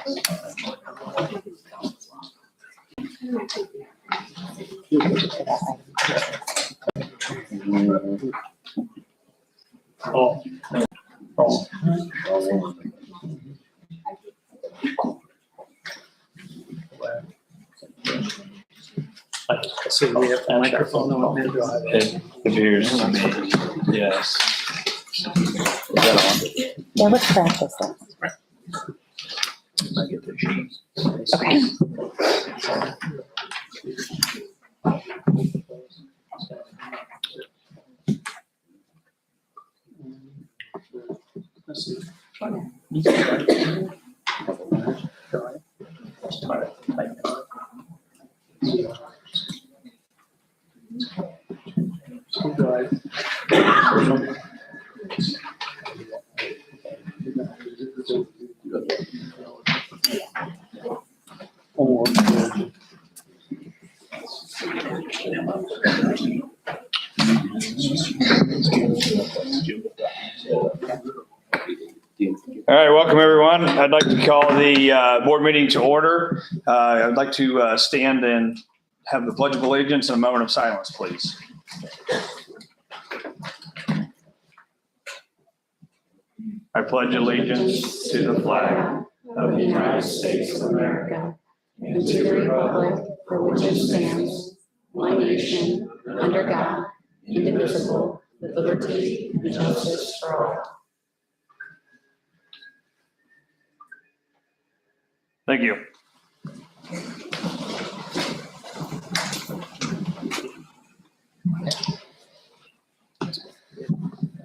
So we have a microphone on there. It appears to me, yes. Is that on? Yeah, let's practice that. I get the sheet. Okay. Let's see. All right, welcome everyone. I'd like to call the board meeting to order. I'd like to stand and have the Pledge of Allegiance and a moment of silence, please. I pledge allegiance to the flag Of the United States of America and to the republic for which it stands, one nation, under God, indivisible, with liberty and justice for all. Thank you.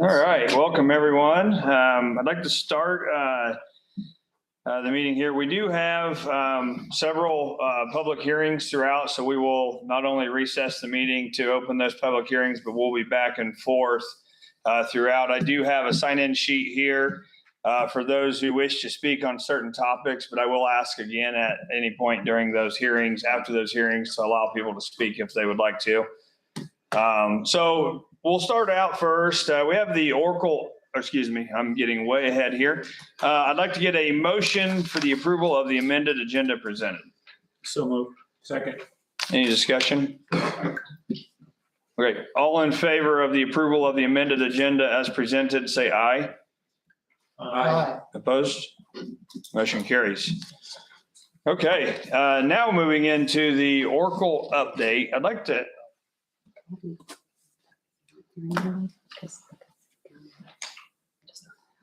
All right, welcome everyone. I'd like to start the meeting here. We do have several public hearings throughout, so we will not only recess the meeting to open those public hearings, but we'll be back and forth throughout. I do have a sign-in sheet here for those who wish to speak on certain topics, but I will ask again at any point during those hearings, after those hearings, to allow people to speak if they would like to. So we'll start out first. We have the Oracle, excuse me, I'm getting way ahead here. I'd like to get a motion for the approval of the amended agenda presented. So moved. Second. Any discussion? Okay, all in favor of the approval of the amended agenda as presented, say aye. Aye. Opposed? Motion carries. Okay, now moving into the Oracle update, I'd like to,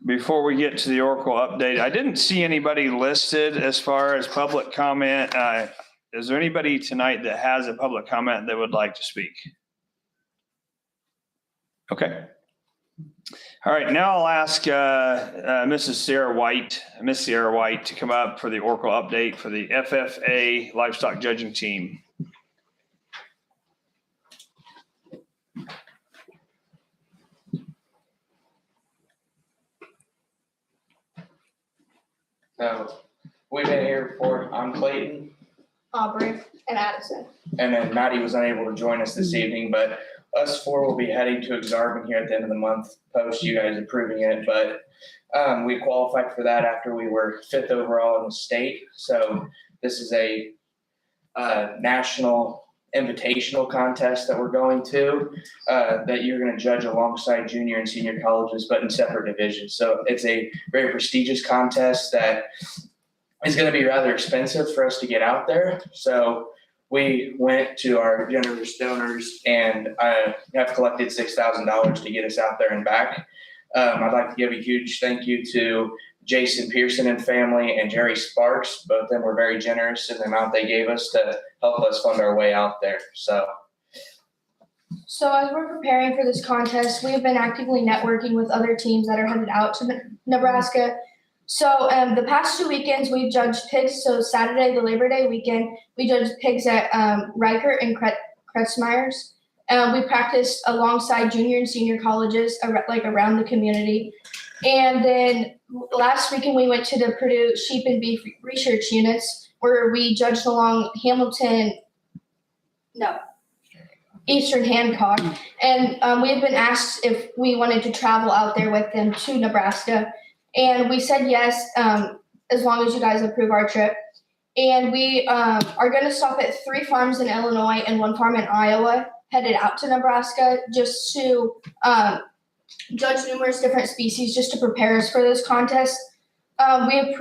before we get to the Oracle update, I didn't see anybody listed as far as public comment. Is there anybody tonight that has a public comment that would like to speak? Okay. All right, now I'll ask Miss Sierra White to come up for the Oracle update for the FFA Livestock Judging Team. So we've been here before. I'm Clayton, Aubrey, and Addison. and then Maddie was unable to join us this evening, but us four will be heading to Exarban here at the end of the month, post you guys approving it. But we qualified for that after we were 5th overall in the state. So this is a national invitational contest that we're going to, that you're going to judge alongside junior and senior colleges, but in separate divisions. So it's a very prestigious contest that is going to be rather expensive for us to get out there. So we went to our generous donors and have collected $6,000 to get us out there and back. I'd like to give a huge thank you to Jason Pearson and family and Jerry Sparks. Both of them were very generous in the amount they gave us to help us fund our way out there. So as we're preparing for this contest, we've been actively networking with other teams that are headed out to Nebraska. So the past 2 weekends, we've judged pigs. So Saturday, the Labor Day weekend, we judged pigs at Riker and Kretzmeyer's. We practiced alongside junior and senior colleges around the community. And then last weekend, we went to the Purdue Sheep and Beef Research Units, where we judged along Eastern Hancock. And we had been asked if we wanted to travel out there with them to Nebraska. And we said yes. as long as you guys approve our trip. And we are going to stop at 3 farms in Illinois and 1 farm in Iowa, headed out to Nebraska just to judge numerous different species just to prepare us for this contest. We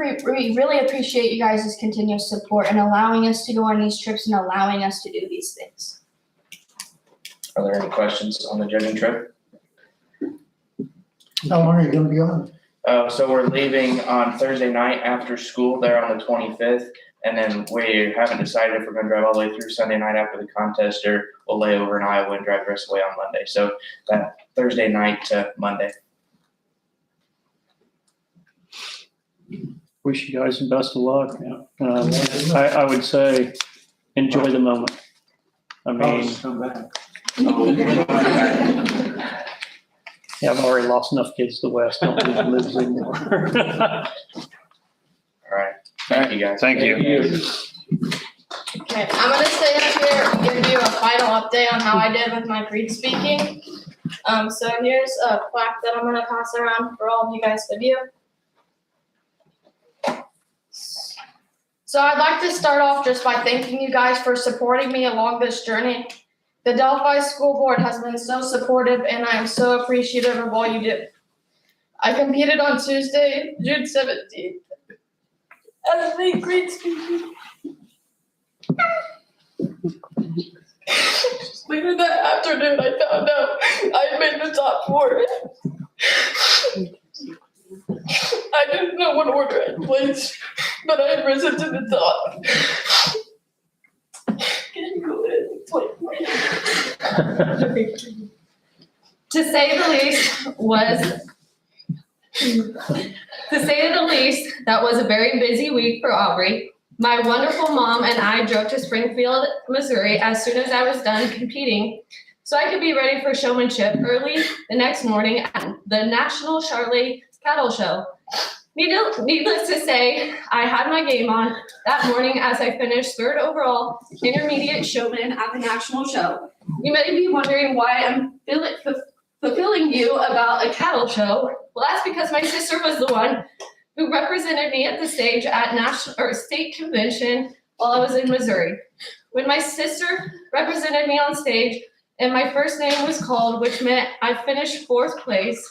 really appreciate you guys' continuous support and allowing us to go on these trips and allowing us to do these things. Are there any questions on the judging trip? How long are you gonna be on? So we're leaving on Thursday night after school there on the 25th. And then we haven't decided if we're gonna drive all the way through Sunday night after the contest, or we'll lay over in Iowa and drive the rest of the way on Monday. So that Thursday night to Monday. Wish you guys the best of luck. I would say, enjoy the moment. I mean, Come back. yeah, I've already lost enough kids to the West, don't need to lose anymore. All right. Thank you, guys. Thank you. Okay, I'm gonna stay up here and give you a final update on how I did with my creed speaking. So here's a plaque that I'm gonna pass around for all of you guys to view. So I'd like to start off just by thanking you guys for supporting me along this journey. The Delphi School Board has been so supportive and I am so appreciative of all you do. I competed on Tuesday, June 17th. As a creed speaking. Later that afternoon, I found out I made the top 4. I didn't know what order I'd placed, but I had risen to the top. Can you go ahead and explain? To say the least, that was a very busy week for Aubrey. My wonderful mom and I drove to Springfield, Missouri as soon as I was done competing so I could be ready for showmanship early the next morning at the National Charolais Cattle Show. Needless to say, I had my game on that morning as I finished 3rd overall intermediate showman at the national show. You may be wondering why I'm fulfilling you about a cattle show. Well, that's because my sister was the one who represented me at the stage at national or state convention while I was in Missouri. When my sister represented me on stage and my first name was called, which meant I finished 4th place,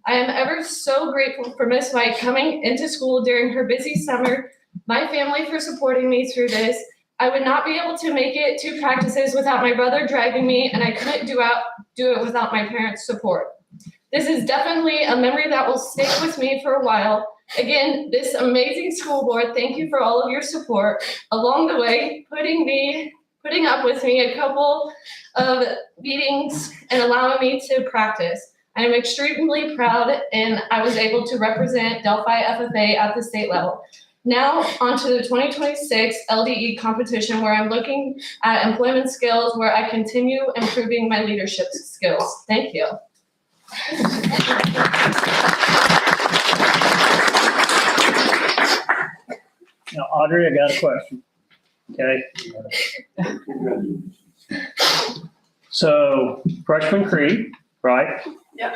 I am ever so grateful for Miss White coming into school during her busy summer, my family for supporting me through this. I would not be able to make it to practices without my brother driving me, and I couldn't do it without my parents' support. This is definitely a memory that will stick with me for a while. Again, this amazing school board, thank you for all of your support along the way, putting up with me a couple of meetings and allowing me to practice. I am extremely proud and I was able to represent Delphi FFA at the state level. Now on to the 2026 LDE competition where I'm looking at employment skills where I continue improving my leadership skills. Thank you. Now, Audrey, I got a question. Okay. So freshman creed, right? Yeah.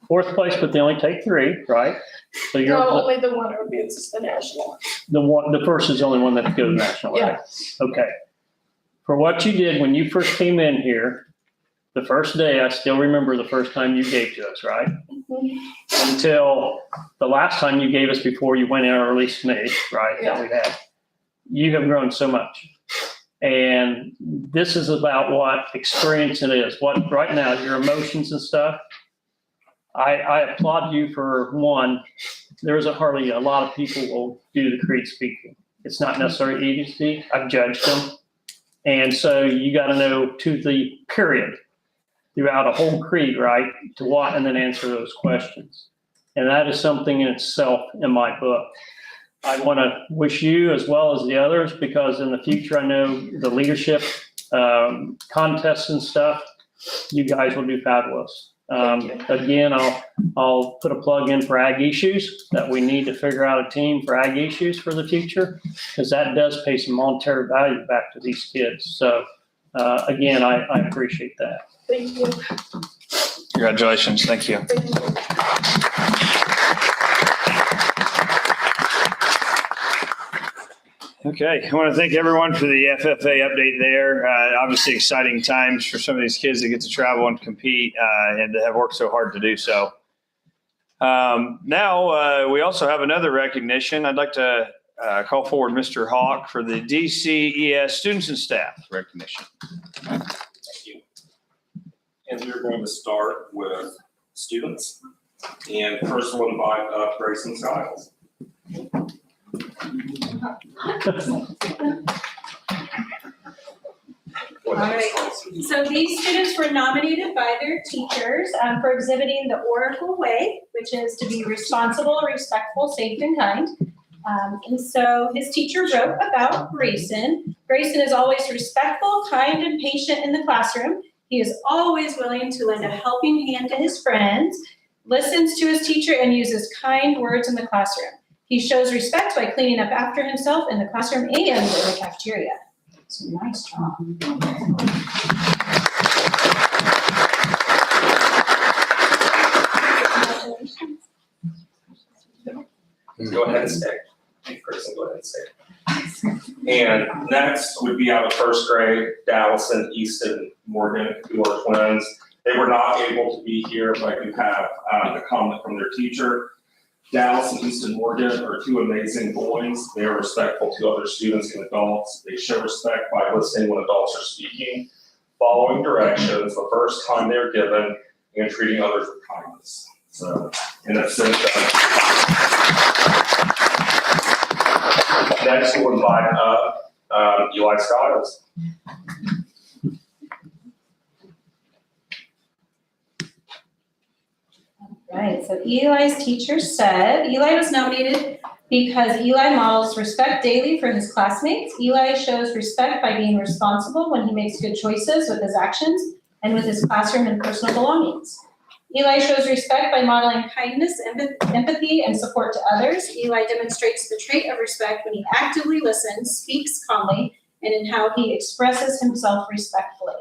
4th place, but they only take 3, right? So you're No, only the one would be the national. the first is the only one that goes national, right? Okay. For what you did when you first came in here, the first day, I still remember the first time you gave to us, right? Until the last time you gave us before you went in our release committee, right? That we had. You have grown so much. And this is about what experience it is. What right now, your emotions and stuff. I applaud you for one. There's hardly a lot of people will do the creed speaking. It's not necessarily easy. I've judged them. And so you got to know to the period throughout a whole creed, right? To what and then answer those questions. And that is something in itself in my book. I want to wish you as well as the others, because in the future, I know the leadership contests and stuff, you guys will do fabulous. Again, I'll put a plug in for Ag Issues, that we need to figure out a team for Ag Issues for the future, because that does pay some monetary value back to these kids. So again, I appreciate that. Thank you. Congratulations. Thank you. Thank you. Okay, I want to thank everyone for the FFA update there. Obviously exciting times for some of these kids that get to travel and compete and to have worked so hard to do so. Now, we also have another recognition. I'd like to call forward Mr. Hawk for the DCES Students and Staff recognition. Thank you. And we're going to start with students. And first we'll invite up Grayson Skiles. All right, so these students were nominated by their teachers for exhibiting the Oracle way, which is to be responsible, respectful, safe, and kind. And so his teacher wrote about Grayson. Grayson is always respectful, kind, and patient in the classroom. He is always willing to lend a helping hand to his friends, listens to his teacher, and uses kind words in the classroom. He shows respect by cleaning up after himself in the classroom and in the cafeteria. So nice job. Congratulations. Go ahead and stay. Hey, Grayson, go ahead and stay. And next would be out of first grade, Dallison, Easton, Morgan, who are twins. They were not able to be here, but I do have a comment from their teacher. Dallas and Easton Morgan are two amazing boys. They are respectful to other students and adults. They show respect by listening when adults are speaking, following directions the first time they're given, and treating others with kindness. So, in that sense, next we'll invite up Eli Skiles. Right, so Eli's teacher said, Eli was nominated because Eli models respect daily for his classmates. Eli shows respect by being responsible when he makes good choices with his actions and with his classroom and personal belongings. Eli shows respect by modeling kindness, empathy, and support to others. Eli demonstrates the trait of respect when he actively listens, speaks calmly, and in how he expresses himself respectfully.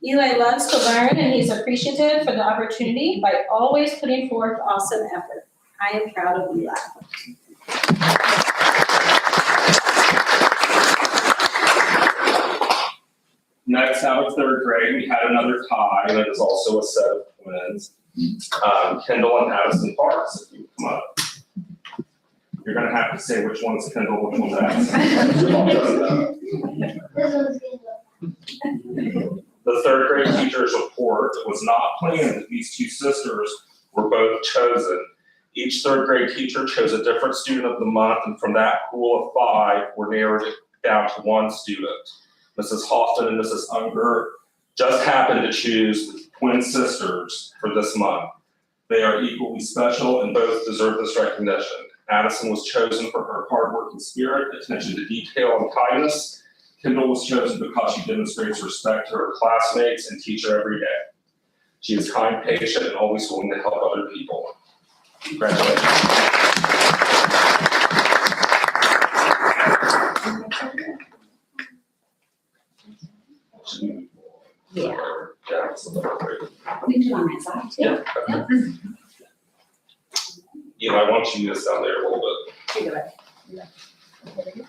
Eli loves to learn, and he's appreciative for the opportunity by always putting forth awesome effort. I am proud of Eli. Next, out of third grade, we had another tie, and it is also a set of twins. Kendall and Addison Parks, if you come up. You're gonna have to say which one's Kendall, which one's Addison. The third grade teacher's report was not planned that these two sisters were both chosen. Each third grade teacher chose a different student of the month, and from that pool of 5 were narrowed down to 1 student. Mrs. Hoffman and Mrs. Unger just happened to choose the twin sisters for this month. They are equally special and both deserve this recognition. Addison was chosen for her hardworking spirit, attention to detail, and kindness. Kendall was chosen because she demonstrates respect to her classmates and teacher every day. She is kind, patient, and always willing to help other people. Congratulations. Yeah. Yeah, it's a little bit. We can do it on that side too. Yeah. Okay. Eli, why don't you just down there a little bit? You do it.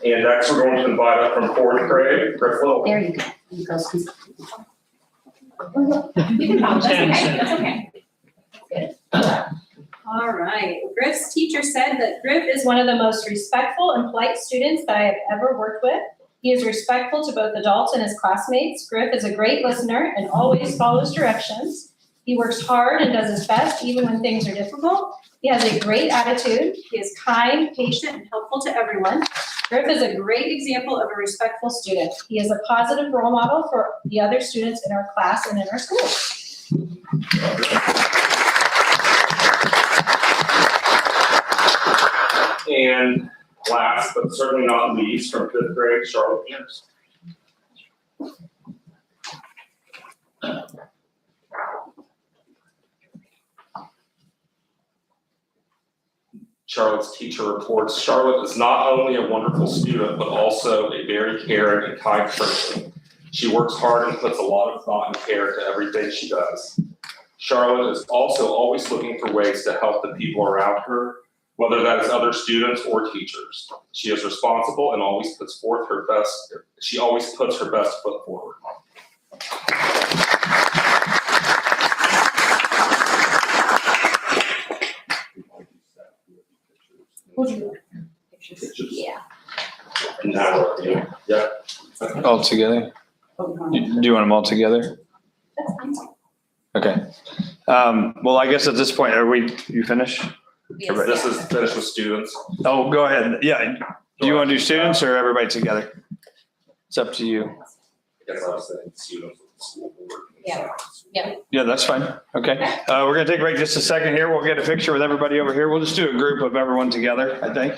And next, we're going to invite up from 4th grade, Griff Little. There you go. You go. You can follow, that's okay, that's okay. All right, Griff's teacher said that Griff is one of the most respectful and polite students that I have ever worked with. He is respectful to both adults and his classmates. Griff is a great listener and always follows directions. He works hard and does his best even when things are difficult. He has a great attitude. He is kind, patient, and helpful to everyone. Griff is a great example of a respectful student. He is a positive role model for the other students in our class and in our school. And last, but certainly not least, from 5th grade, Charlotte Pierce. Charlotte's teacher reports, Charlotte is not only a wonderful student, but also a very caring and kind person. She works hard and puts a lot of thought and care to everything she does. Charlotte is also always looking for ways to help the people around her, whether that is other students or teachers. She is responsible and always puts her best foot forward. Yeah. Now, yeah. All together? Do you want them all together? Okay. Well, I guess at this point, you finished? This is finished with students. Oh, go ahead. Yeah. Do you want to do students or everybody together? It's up to you. I guess I was saying students with the school board. Yeah. Yeah, that's fine. Okay. We're going to take a break just a second here. We'll get a picture with everybody over here. We'll just do a group of everyone together, I think.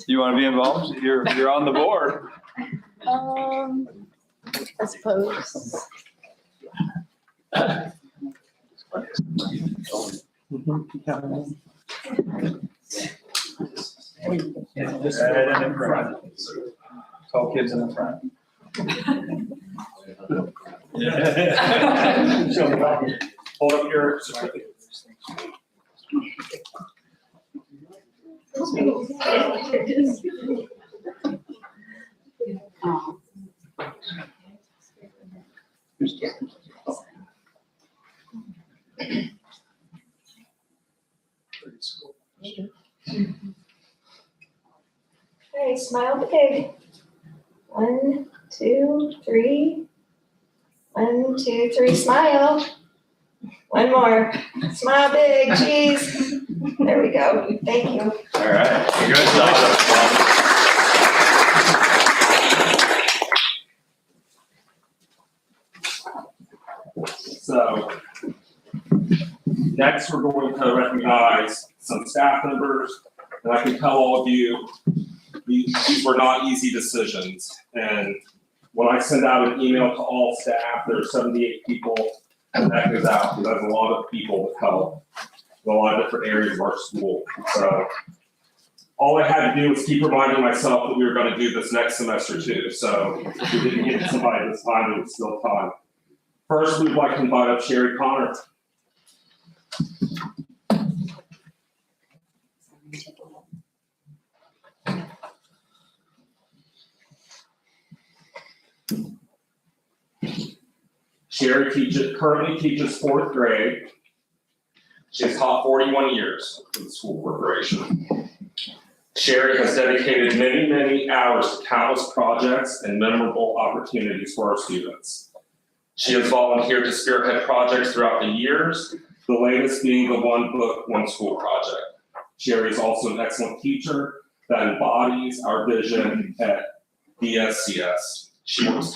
You want to be involved? You're on the board. I suppose. Right in front. Tall kids in the front. Hold up your certificate. Oh. Okay, smile big. 1, 2, 3. 1, 2, 3, smile. One more. Smile big, cheese. There we go. Thank you. All right. Good job. So next, we're going to recognize some staff members, and I can tell all of you, these were not easy decisions. And when I send out an email to all staff, there are 78 people, and that goes out, because that's a lot of people to help in a lot of different areas of our school. So all I had to do was keep reminding myself that we were going to do this next semester too. So if we didn't get somebody this time, it was still time. First, we'd like to invite up Sherry Connor. Sherry currently teaches 4th grade. She has taught 41 years for the school corporation. Sherry has dedicated many, many hours to countless projects and memorable opportunities for our students. She has volunteered to spearhead projects throughout the years, the latest being the One Book, One School project. Sherry is also an excellent teacher that embodies our vision at BSCS. She works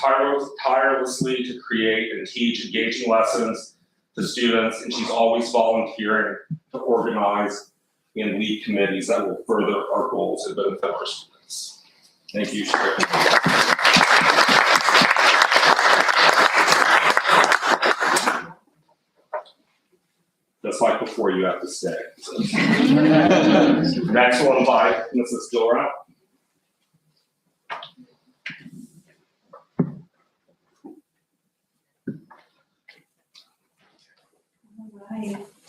tirelessly to create and teach engaging lessons to students, and she's always volunteering to organize and lead committees that will further our goals and benefit our students. Thank you, Sherry. Just like before, you have to stay. Next, we'll invite Mrs. Dora.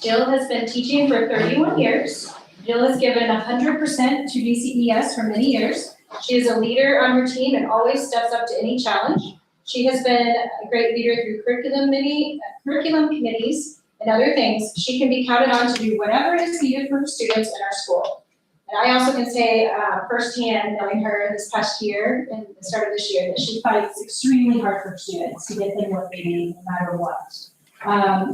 Jill has been teaching for 31 years. Jill has given 100% to DCES for many years. She is a leader on her team and always steps up to any challenge. She has been a great leader through curriculum committees and other things. She can be counted on to do whatever is needed for her students in our school. And I also can say firsthand, knowing her this past year and the start of this year, that she fights extremely hard for her students to get them what they need no matter what.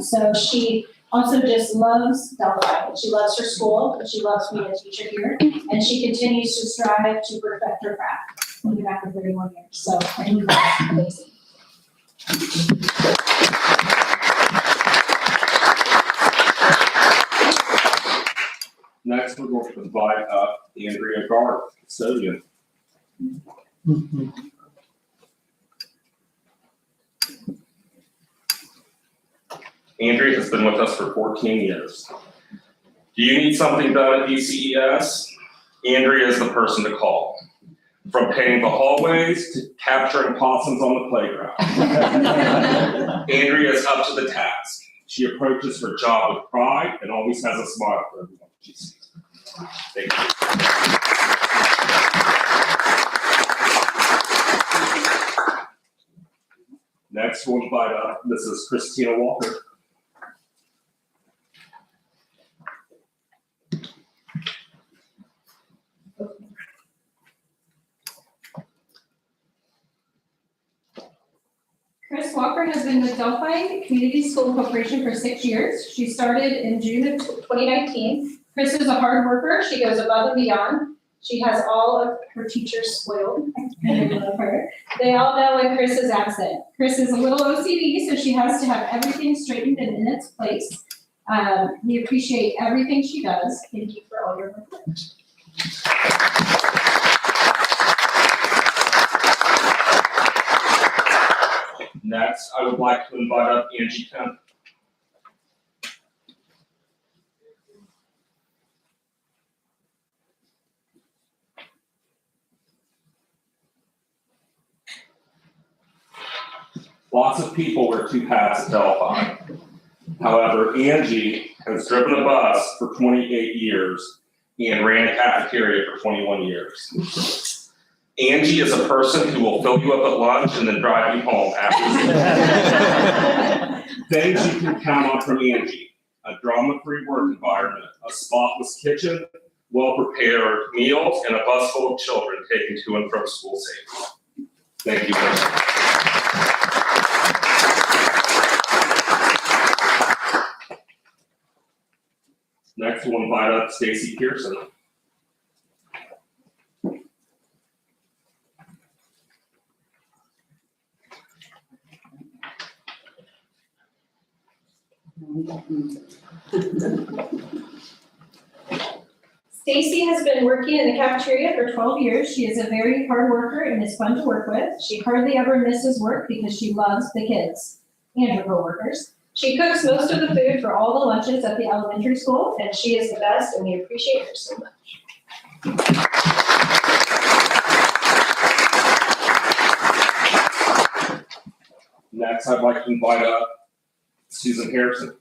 So she also just loves Delphi. She loves her school, and she loves being a teacher here, and she continues to strive to perfect her craft even after 31 years. So I think that's amazing. Next, we're going to invite up Andrea Garth, custodian. Andrea has been with us for 14 years. Do you need something done at DCES? Andrea is the person to call. From painting the hallways to capturing possums on the playground. Andrea is up to the task. She approaches her job with pride and always has a smile for everyone she sees. Thank you. Next, we'll invite up Mrs. Christina Walker. Chris Walker has been with Delphi Community School Corporation for 6 years. She started in June of 2019. Chris is a hard worker. She goes above and beyond. She has all of her teachers spoiled. And they love her. They all know when Chris is absent. Chris is a little OCD, so she has to have everything straightened and in its place. We appreciate everything she does. Thank you for all your work. Next, I would like to invite up Angie Kemp. Lots of people wear two hats at Delphi. However, Angie has driven a bus for 28 years and ran a cafeteria for 21 years. Angie is a person who will fill you up at lunch and then drive you home after. Things you can count on from Angie: a drama-free work environment, a spotless kitchen, well-prepared meals, and a bus full of children taken to and from school safely. Thank you very much. Next, we'll invite up Stacy Pearson. Stacy has been working in the cafeteria for 12 years. She is a very hard worker and is fun to work with. She hardly ever misses work because she loves the kids and her coworkers. She cooks most of the food for all the lunches at the elementary school, and she is the best, and we appreciate her so much. Next, I'd like to invite up Susan Harrison.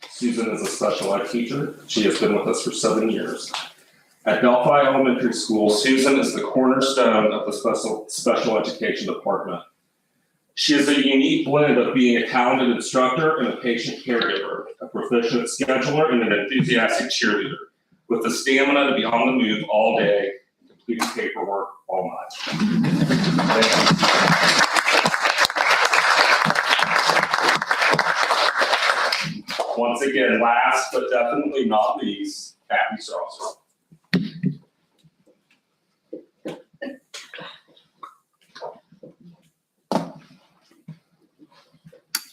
Susan is a special ed teacher. She has been with us for 7 years. At Delphi Elementary School, Susan is the cornerstone of the special education department. She is a unique blend of being a talented instructor and a patient caregiver, a proficient scheduler and an enthusiastic cheerleader, with the stamina to be on the move all day, completing paperwork all night. Once again, last but definitely not least, Kathy Strasser.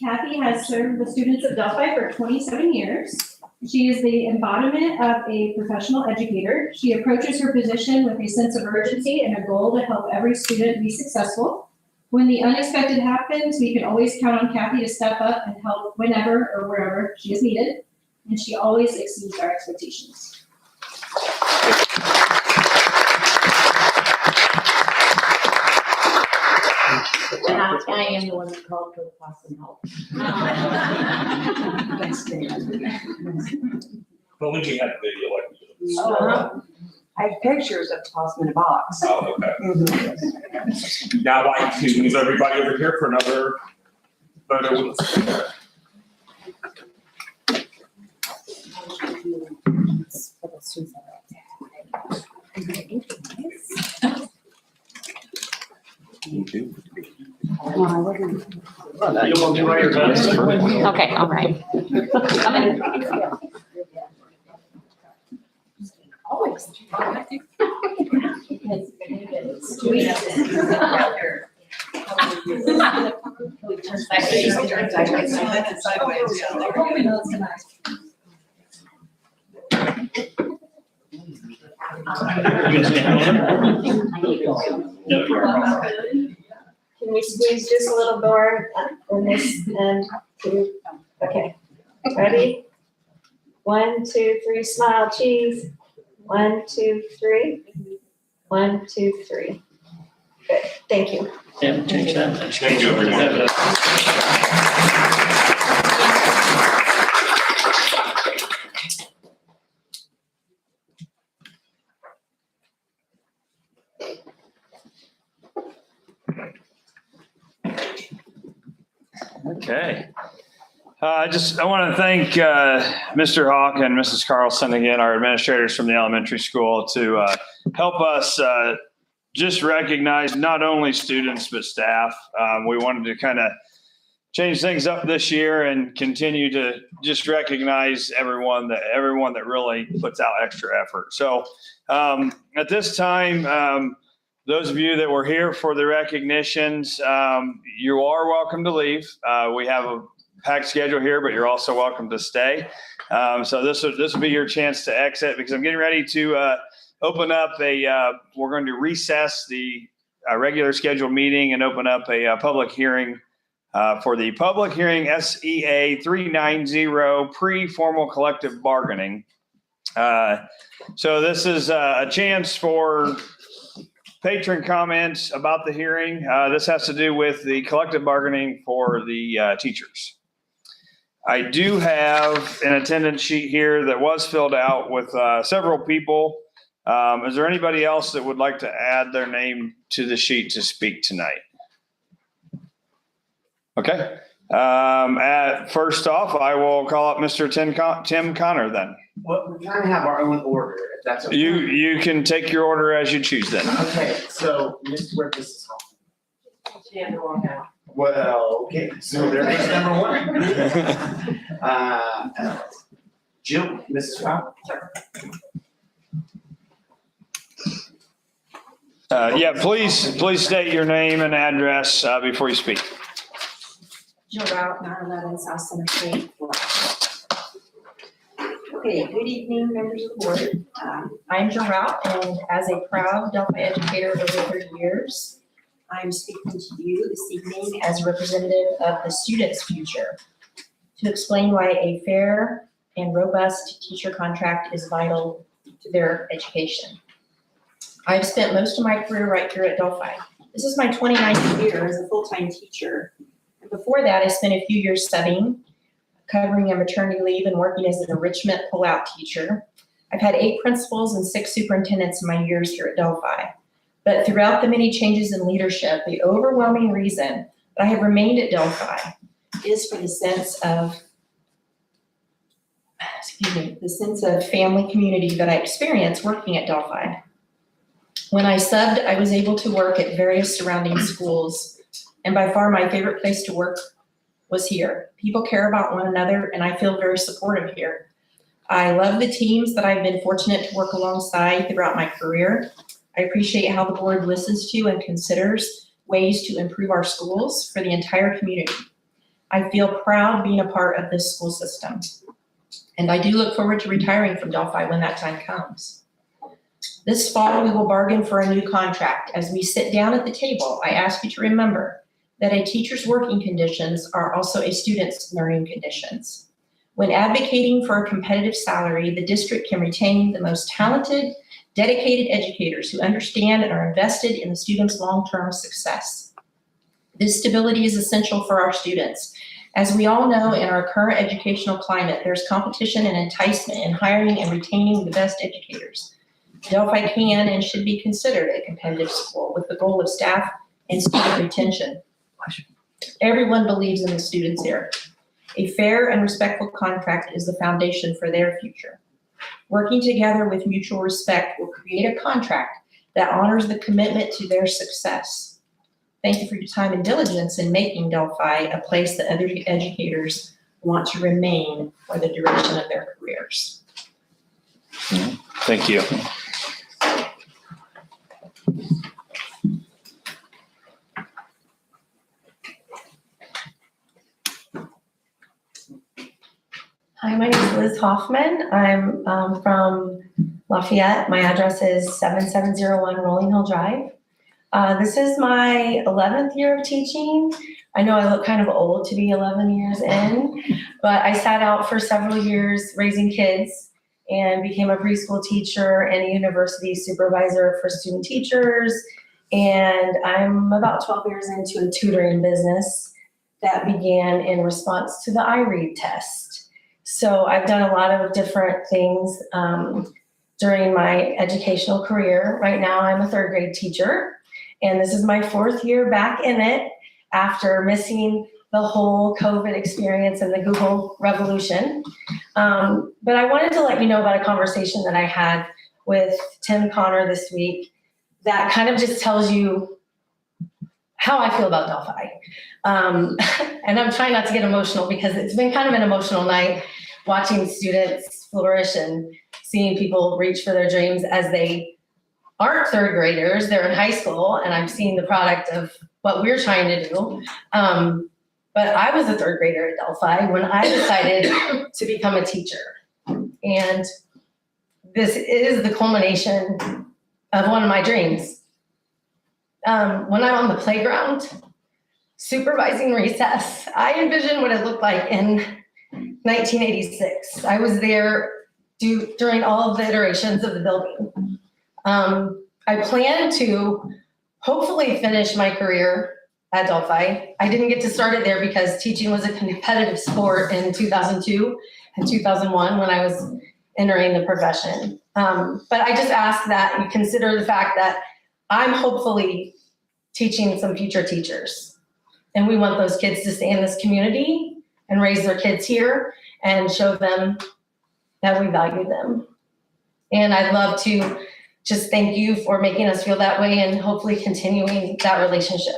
Kathy has served the students of Delphi for 27 years. She is the embodiment of a professional educator. She approaches her position with a sense of urgency and a goal to help every student be successful. When the unexpected happens, we can always count on Kathy to step up and help whenever or wherever she is needed, and she always exceeds our expectations. And I am the one that called for the possum help. But when we had video like we did. I have pictures of possum in a box. Oh, okay. Now I'd like to move everybody over here for another photo with the school. You want me to write your best? Okay, all right. Always. Can we squeeze just a little more on this end? Okay, ready? 1, 2, 3, smile, cheese. 1, 2, 3. 1, 2, 3. Thank you. Yeah, change that. Thank you, everyone. Okay. I want to thank Mr. Hawk and Mrs. Carlson, again, our administrators from the elementary school, to help us just recognize not only students, but staff. We wanted to kind of change things up this year and continue to just recognize everyone that really puts out extra effort. So at this time, those of you that were here for the recognitions, you are welcome to leave. We have a packed schedule here, but you're also welcome to stay. So this will be your chance to exit, because I'm getting ready to open up we're going to recess the regular scheduled meeting and open up a public hearing for the public hearing SEA 390 pre-formal collective bargaining. So this is a chance for patron comments about the hearing. This has to do with the collective bargaining for the teachers. I do have an attendance sheet here that was filled out with several people. Is there anybody else that would like to add their name to the sheet to speak tonight? Okay. First off, I will call up Mr. Tim Connor then. Well, we kind of have our own order, if that's okay. You can take your order as you choose then. Okay, so Mrs. Hoffman. Well, okay, so there is number one. Jill, Mrs. Hoffman. Yeah, please state your name and address before you speak. Jill Rout, 911 South Center Street. Okay, good evening, members of the board. I'm Jill Rout, and as a proud Delphi educator over 30 years, I'm speaking to you this evening as a representative of the students' future to explain why a fair and robust teacher contract is vital to their education. I've spent most of my career right here at Delphi. This is my 29th year as a full-time teacher. And before that, I spent a few years studying, covering a maternity leave, and working as an enrichment pull-out teacher. I've had 8 principals and 6 superintendents in my years here at Delphi. But throughout the many changes in leadership, the overwhelming reason that I have remained at Delphi is for the sense of family community that I experienced working at Delphi. When I subbed, I was able to work at various surrounding schools, and by far my favorite place to work was here. People care about one another, and I feel very supportive here. I love the teams that I've been fortunate to work alongside throughout my career. I appreciate how the board listens to and considers ways to improve our schools for the entire community. I feel proud being a part of this school system, and I do look forward to retiring from Delphi when that time comes. This fall, we will bargain for a new contract. As we sit down at the table, I ask you to remember that a teacher's working conditions are also a student's learning conditions. When advocating for a competitive salary, the district can retain the most talented, dedicated educators who understand and are invested in the student's long-term success. This stability is essential for our students. As we all know, in our current educational climate, there's competition and enticement in hiring and retaining the best educators. Delphi can and should be considered a competitive school with the goal of staff and student retention. Everyone believes in the students here. A fair and respectful contract is the foundation for their future. Working together with mutual respect will create a contract that honors the commitment to their success. Thank you for your time and diligence in making Delphi a place that other educators want to remain for the duration of their careers. Thank you. Hi, my name is Liz Hoffman. I'm from Lafayette. My address is 7701 Rolling Hill Drive. This is my 11th year of teaching. I know I look kind of old to be 11 years in, but I sat out for several years raising kids and became a preschool teacher and a university supervisor for student teachers And I'm about 12 years into a tutoring business that began in response to the iRead test. So I've done a lot of different things during my educational career. Right now, I'm a third grade teacher, and this is my 4th year back in it after missing the whole COVID experience and the Google revolution. But I wanted to let you know about a conversation that I had with Tim Connor this week that kind of just tells you how I feel about Delphi. And I'm trying not to get emotional because it's been kind of an emotional night watching students flourish and seeing people reach for their dreams as they aren't third graders, they're in high school, and I'm seeing the product of what we're trying to do. But I was a third grader at Delphi when I decided to become a teacher. And this is the culmination of one of my dreams. When I'm on the playground, supervising recess, I envision what it looked like in 1986. I was there during all of the iterations of the building. I plan to hopefully finish my career at Delphi. I didn't get to start it there because teaching was a competitive sport in 2002 and 2001 when I was entering the profession. But I just ask that you consider the fact that I'm hopefully teaching some future teachers. And we want those kids to stay in this community and raise their kids here and show them that we value them. And I'd love to just thank you for making us feel that way and hopefully continuing that relationship.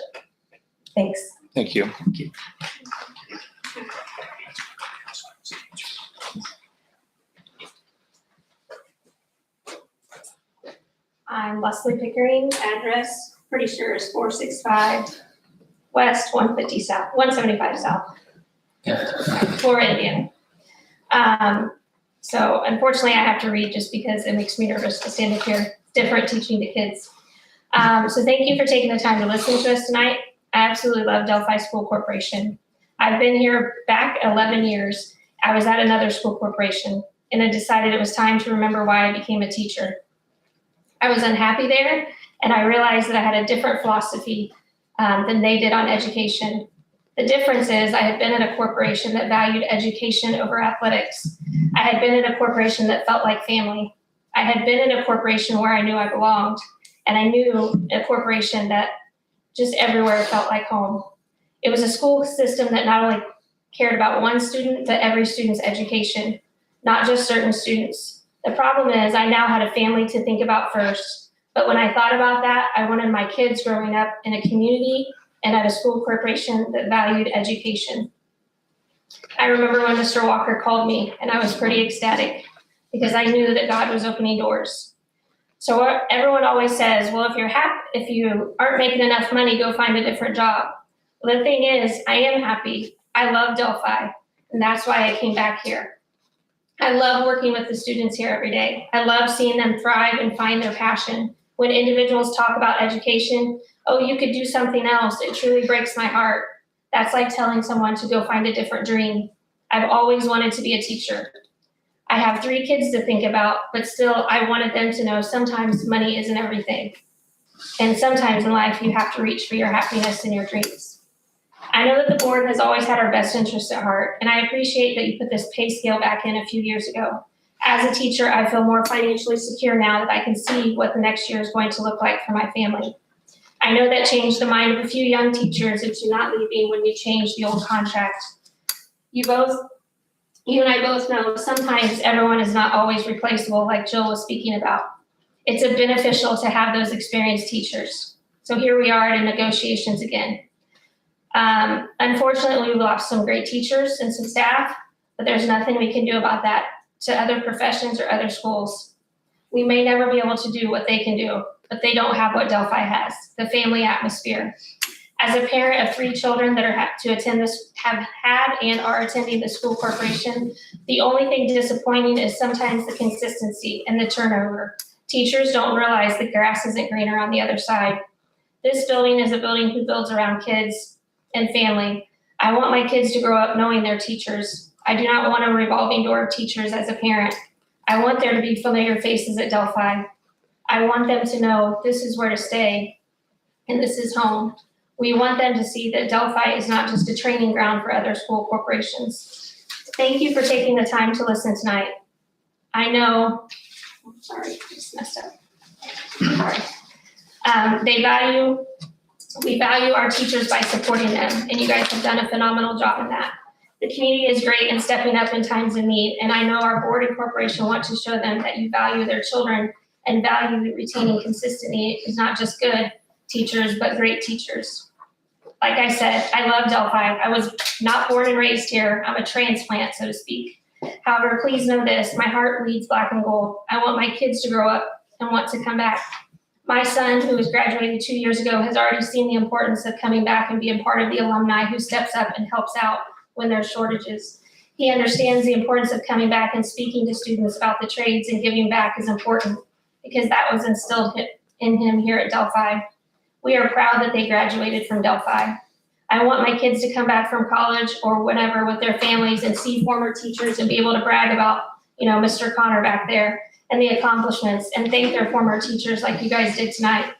Thanks. Thank you. I'm Leslie Pickering, address, pretty sure is 465 West, 150 South, 175 South, Floridian. So unfortunately I have to read just because it makes me nervous to stand up here, different teaching to kids. So thank you for taking the time to listen to us tonight. I absolutely love Delphi School Corporation. I've been here back 11 years. I was at another school corporation and I decided it was time to remember why I became a teacher. I was unhappy there, and I realized that I had a different philosophy than they did on education. The difference is I had been at a corporation that valued education over athletics. I had been at a corporation that felt like family. I had been in a corporation where I knew I belonged, and I knew a corporation that just everywhere felt like home. It was a school system that not only cared about one student, but every student's education, not just certain students. The problem is I now had a family to think about first, but when I thought about that, I wanted my kids growing up in a community and at a school corporation that valued education. I remember when Mr. Walker called me and I was pretty ecstatic because I knew that God was opening doors. So everyone always says, well, if you aren't making enough money, go find a different job. Well, the thing is, I am happy. I love Delphi, and that's why I came back here. I love working with the students here every day. I love seeing them thrive and find their passion. When individuals talk about education, oh, you could do something else, it truly breaks my heart. That's like telling someone to go find a different dream. I've always wanted to be a teacher. I have 3 kids to think about, but still I wanted them to know sometimes money isn't everything. And sometimes in life you have to reach for your happiness and your dreams. I know that the board has always had our best interests at heart, and I appreciate that you put this pay scale back in a few years ago. As a teacher, I feel more financially secure now that I can see what the next year is going to look like for my family. I know that changed the mind of a few young teachers into not leaving when we changed the old contract. You and I both know sometimes everyone is not always replaceable, like Jill was speaking about. It's beneficial to have those experienced teachers. So here we are in negotiations again. Unfortunately, we lost some great teachers and some staff, but there's nothing we can do about that to other professions or other schools. We may never be able to do what they can do, but they don't have what Delphi has, the family atmosphere. As a parent of 3 children that are to attend this, have had and are attending the school corporation, the only thing disappointing is sometimes the consistency and the turnover. Teachers don't realize the grass isn't greener on the other side. This building is a building who builds around kids and family. I want my kids to grow up knowing their teachers. I do not want a revolving door of teachers as a parent. I want there to be familiar faces at Delphi. I want them to know this is where to stay. and this is home. We want them to see that Delphi is not just a training ground for other school corporations. Thank you for taking the time to listen tonight. I know, I'm sorry, just messed up. Sorry. We value our teachers by supporting them, and you guys have done a phenomenal job in that. The community is great in stepping up in times of need, and I know our board and corporation want to show them that you value their children and value retaining consistency is not just good teachers, but great teachers. Like I said, I love Delphi. I was not born and raised here. I'm a transplant, so to speak. However, please know this, my heart bleeds black and gold. I want my kids to grow up and want to come back. My son, who was graduated 2 years ago, has already seen the importance of coming back and being part of the alumni who steps up and helps out when there's shortages. He understands the importance of coming back and speaking to students about the trades and giving back is important because that was instilled in him here at Delphi. We are proud that they graduated from Delphi. I want my kids to come back from college or whatever with their families and see former teachers and be able to brag about, Mr. Connor back there and the accomplishments and thank their former teachers like you guys did tonight.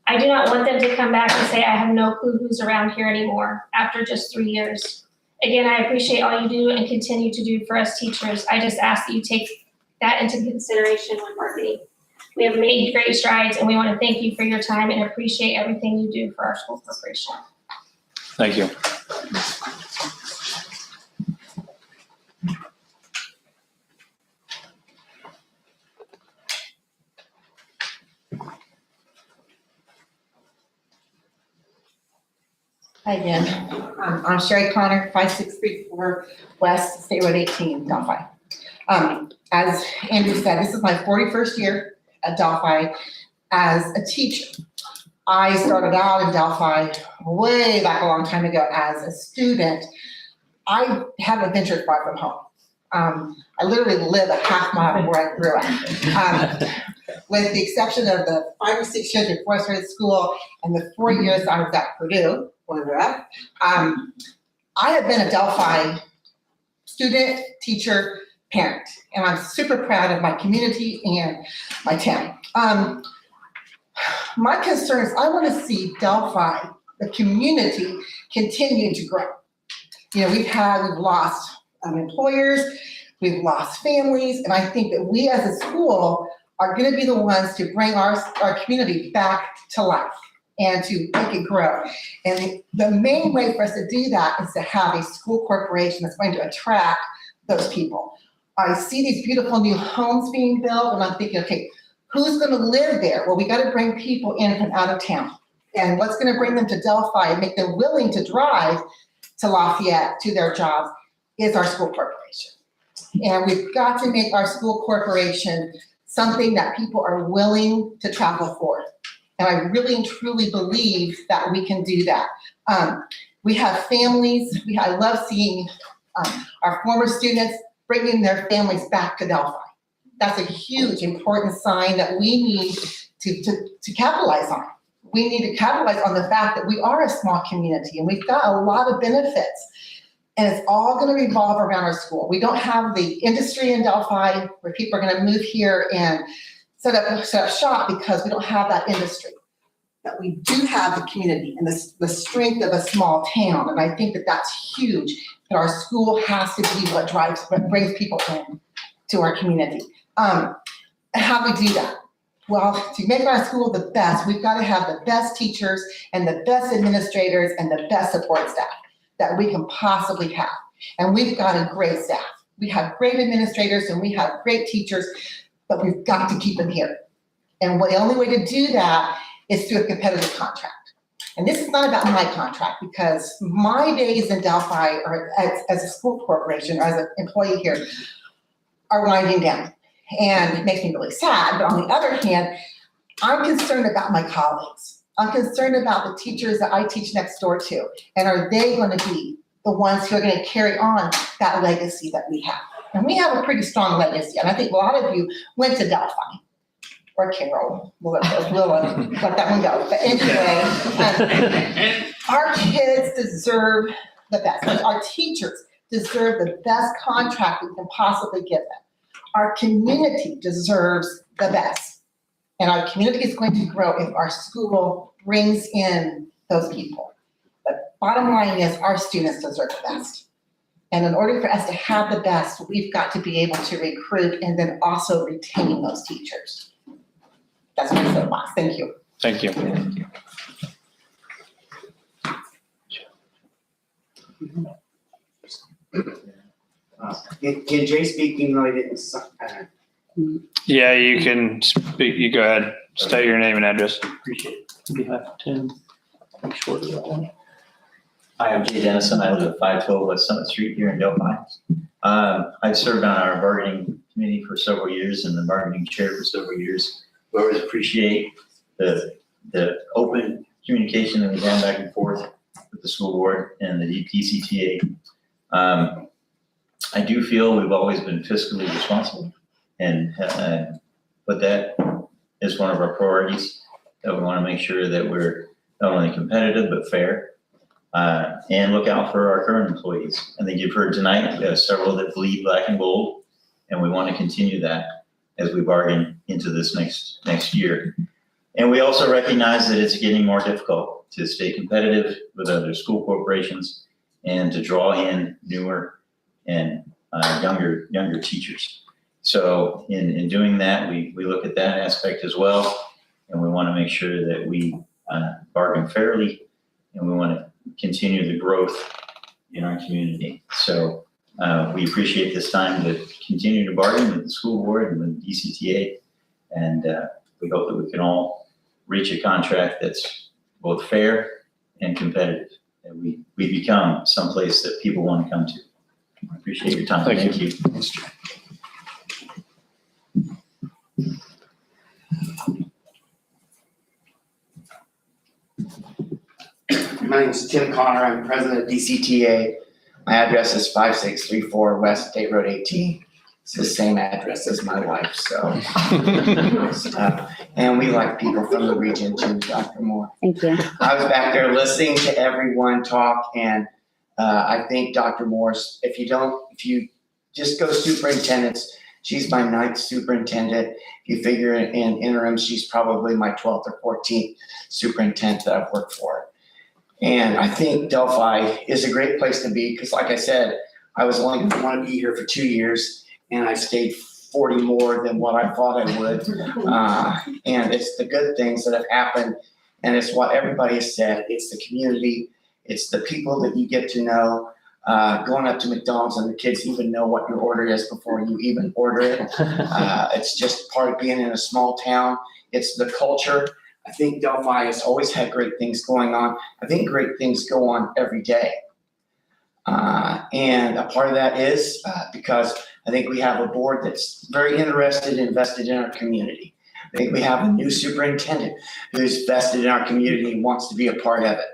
I do not want them to come back and say, I have no clue who's around here anymore after just 3 years. Again, I appreciate all you do and continue to do for us teachers. I just ask that you take that into consideration when marketing. We have made great strides and we want to thank you for your time and appreciate everything you do for our school corporation. Thank you. Hi again. I'm Sherry Connor, 5634 West State Road 18, Delphi. As Andrew said, this is my 41st year at Delphi as a teacher. I started out in Delphi way back a long time ago as a student. I haven't ventured far from home. I literally live a half mile from where I grew up. With the exception of the 5 or 6 years before I started school and the 4 years I was at Purdue, I have been a Delphi student, teacher, parent, and I'm super proud of my community and my town. My concern is I want to see Delphi, the community, continue to grow. We've lost employers, we've lost families, and I think that we as a school are going to be the ones to bring our community back to life and to make it grow. And the main way for us to do that is to have a school corporation that's going to attract those people. I see these beautiful new homes being built, and I'm thinking, okay, who's going to live there? Well, we got to bring people in from out of town. And what's going to bring them to Delphi and make them willing to drive to Lafayette to their jobs is our school corporation. And we've got to make our school corporation something that people are willing to travel for. And I really and truly believe that we can do that. We have families. I love seeing our former students bringing their families back to Delphi. That's a huge, important sign that we need to capitalize on. We need to capitalize on the fact that we are a small community and we've got a lot of benefits. And it's all going to revolve around our school. We don't have the industry in Delphi where people are going to move here and set up shop because we don't have that industry. But we do have the community and the strength of a small town. And I think that that's huge, that our school has to be what brings people in to our community. How do we do that? Well, to make our school the best, we've got to have the best teachers and the best administrators and the best support staff that we can possibly have. And we've got a great staff. We have great administrators and we have great teachers, but we've got to keep them here. And the only way to do that is through a competitive contract. And this is not about my contract because my days in Delphi or as a school corporation or as an employee here are winding down. And it makes me really sad. But on the other hand, I'm concerned about my colleagues. I'm concerned about the teachers that I teach next door to. And are they going to be the ones who are going to carry on that legacy that we have? And we have a pretty strong legacy. And I think a lot of you went to Delphi. Or Carol, we'll let that one go. But anyway, our kids deserve the best. Our teachers deserve the best contract we can possibly give them. Our community deserves the best. And our community is going to grow if our school brings in those people. But bottom line is our students deserve the best. And in order for us to have the best, we've got to be able to recruit and then also retain those teachers. That's my soapbox. Thank you. Thank you. Can Jay speak even though he didn't? Yeah, you can speak. You go ahead. State your name and address. Appreciate it. On behalf of Tim, I'm short of that one. Hi, I'm Jay Dennison. I live at 512 West Summit Street here in Delphi. I've served on our bargaining committee for several years and the bargaining chair for several years. We always appreciate the open communication that we have back and forth with the school board and the DCTA. I do feel we've always been fiscally responsible, but that is one of our priorities, that we want to make sure that we're not only competitive but fair. And look out for our current employees. I think you've heard tonight, we have several that bleed black and gold, and we want to continue that as we bargain into this next year. And we also recognize that it's getting more difficult to stay competitive with other school corporations and to draw in newer and younger teachers. So in doing that, we look at that aspect as well, and we want to make sure that we bargain fairly, and we want to continue the growth in our community. So we appreciate this time to continue to bargain with the school board and with DCTA, and we hope that we can all reach a contract that's both fair and competitive, and we become someplace that people want to come to. I appreciate your time. Thank you. My name is Tim Connor. I'm president of DCTA. My address is 5634 West State Road 18. It's the same address as my wife, so. And we like people from the region too, Dr. Moore. Thank you. I was back there listening to everyone talk, and I think Dr. Morse, if you just go superintendents, she's my 9th superintendent. If you figure in interim, she's probably my 12th or 14th superintendent that I've worked for. And I think Delphi is a great place to be because, like I said, I was only going to want to be here for 2 years, and I stayed 40 more than what I thought I would. And it's the good things that have happened, and it's what everybody has said. It's the community. It's the people that you get to know. Going up to McDonald's and the kids even know what your order is before you even order it. It's just part of being in a small town. It's the culture. I think Delphi has always had great things going on. I think great things go on every day. And a part of that is because I think we have a board that's very interested and invested in our community. I think we have a new superintendent who's vested in our community and wants to be a part of it.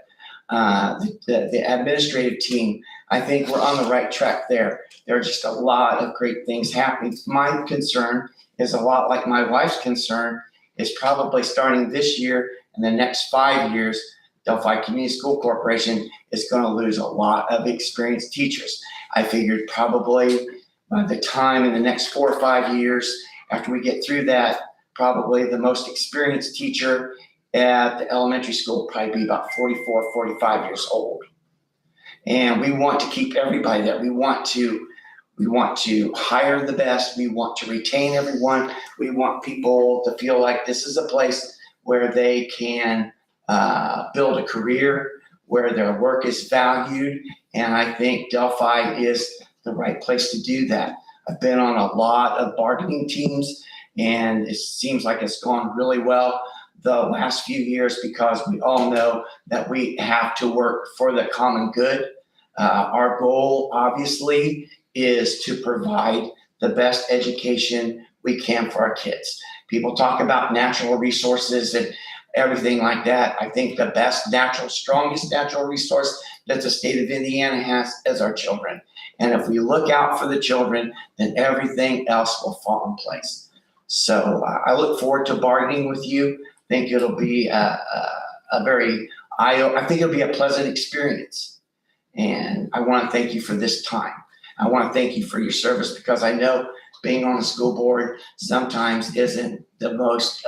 The administrative team, I think we're on the right track there. There are just a lot of great things happening. My concern is a lot like my wife's concern, is probably starting this year and the next 5 years, Delphi Community School Corporation is going to lose a lot of experienced teachers. I figured probably by the time in the next 4 or 5 years, after we get through that, probably the most experienced teacher at the elementary school will probably be about 44, 45 years old. And we want to keep everybody there. We want to hire the best. We want to retain everyone. We want people to feel like this is a place where they can build a career, where their work is valued. And I think Delphi is the right place to do that. I've been on a lot of bargaining teams, and it seems like it's gone really well the last few years because we all know that we have to work for the common good. Our goal, obviously, is to provide the best education we can for our kids. People talk about natural resources and everything like that. I think the best strongest natural resource that the state of Indiana has is our children. And if we look out for the children, then everything else will fall in place. So I look forward to bargaining with you. I think it'll be I think it'll be a pleasant experience. And I want to thank you for this time. I want to thank you for your service because I know being on the school board sometimes isn't the most,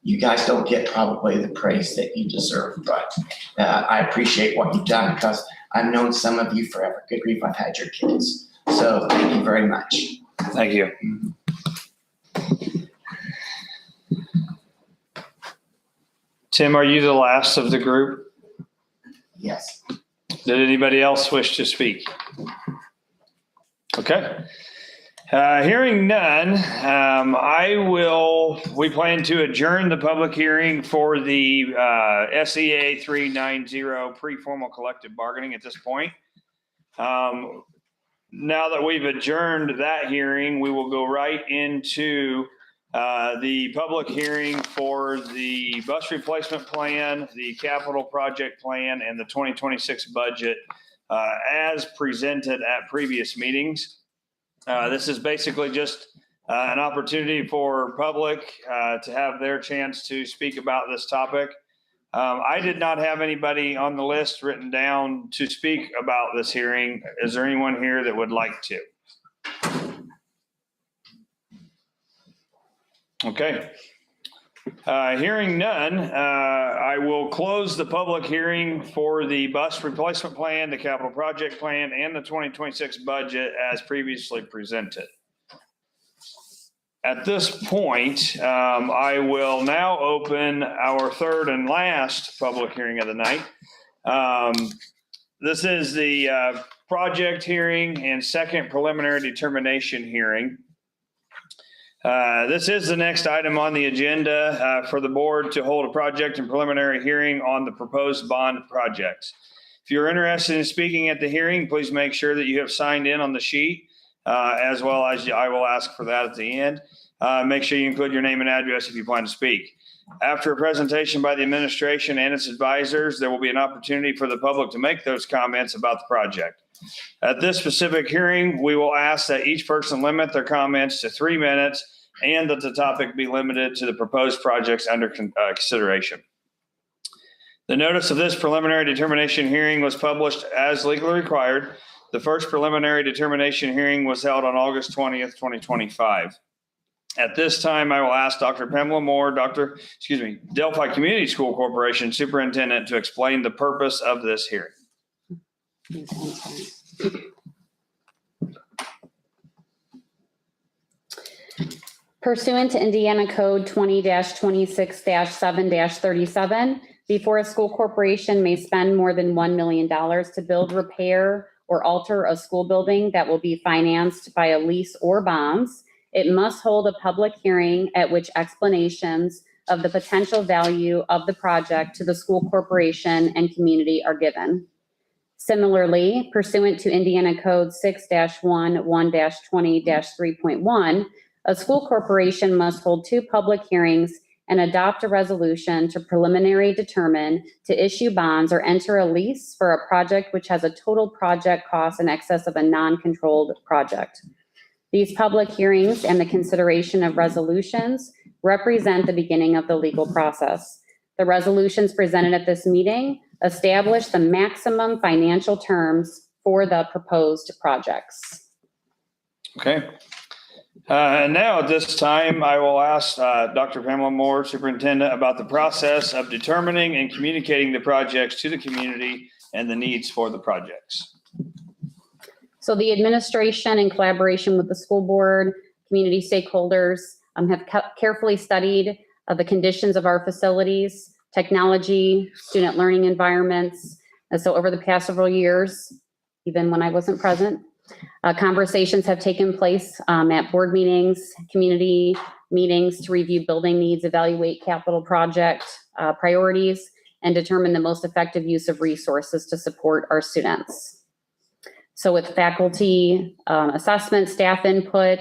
you guys don't get probably the praise that you deserve, but I appreciate what you've done because I've known some of you forever. Good grief, I've had your kids. So thank you very much. Thank you. Tim, are you the last of the group? Yes. Did anybody else wish to speak? Okay. Hearing none, we plan to adjourn the public hearing for the SEA 390 pre-formal collective bargaining at this point. Now that we've adjourned that hearing, we will go right into the public hearing for the bus replacement plan, the capital project plan, and the 2026 budget as presented at previous meetings. This is basically just an opportunity for public to have their chance to speak about this topic. I did not have anybody on the list written down to speak about this hearing. Is there anyone here that would like to? Okay. Hearing none, I will close the public hearing for the bus replacement plan, the capital project plan, and the 2026 budget as previously presented. At this point, I will now open our third and last public hearing of the night. This is the project hearing and second preliminary determination hearing. This is the next item on the agenda for the board to hold a project and preliminary hearing on the proposed bond projects. If you're interested in speaking at the hearing, please make sure that you have signed in on the sheet, as well as I will ask for that at the end. Make sure you include your name and address if you plan to speak. After a presentation by the administration and its advisors, there will be an opportunity for the public to make those comments about the project. At this specific hearing, we will ask that each person limit their comments to 3 minutes and that the topic be limited to the proposed projects under consideration. The notice of this preliminary determination hearing was published as legally required. The first preliminary determination hearing was held on August 20th, 2025. At this time, I will ask Dr. Pamela Moore, Delphi Community School Corporation Superintendent, to explain the purpose of this hearing. Pursuant to Indiana Code 20-26-7-37, before a school corporation may spend more than $1 million to build, repair, or alter a school building that will be financed by a lease or bonds, it must hold a public hearing at which explanations of the potential value of the project to the school corporation and community are given. Similarly, pursuant to Indiana Code 6-1-1-20-3.1, a school corporation must hold 2 public hearings and adopt a resolution to preliminary determine to issue bonds or enter a lease for a project which has a total project cost in excess of a non-controlled project. These public hearings and the consideration of resolutions represent the beginning of the legal process. The resolutions presented at this meeting establish the maximum financial terms for the proposed projects. Okay. And now at this time, I will ask Dr. Pamela Moore, Superintendent, about the process of determining and communicating the projects to the community and the needs for the projects. So the administration, in collaboration with the school board, community stakeholders, have carefully studied the conditions of our facilities, technology, student learning environments. And so over the past several years, even when I wasn't present, conversations have taken place at board meetings, community meetings to review building needs, evaluate capital project priorities, and determine the most effective use of resources to support our students. So with faculty assessment, staff input,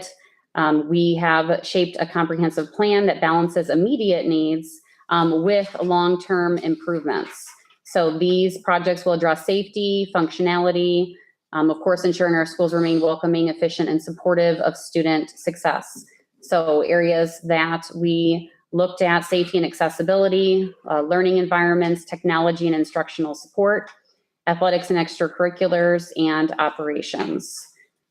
we have shaped a comprehensive plan that balances immediate needs with long-term improvements. So these projects will address safety, functionality, of course, ensuring our schools remain welcoming, efficient, and supportive of student success. So areas that we looked at: safety and accessibility, learning environments, technology and instructional support, athletics and extracurriculars, and operations.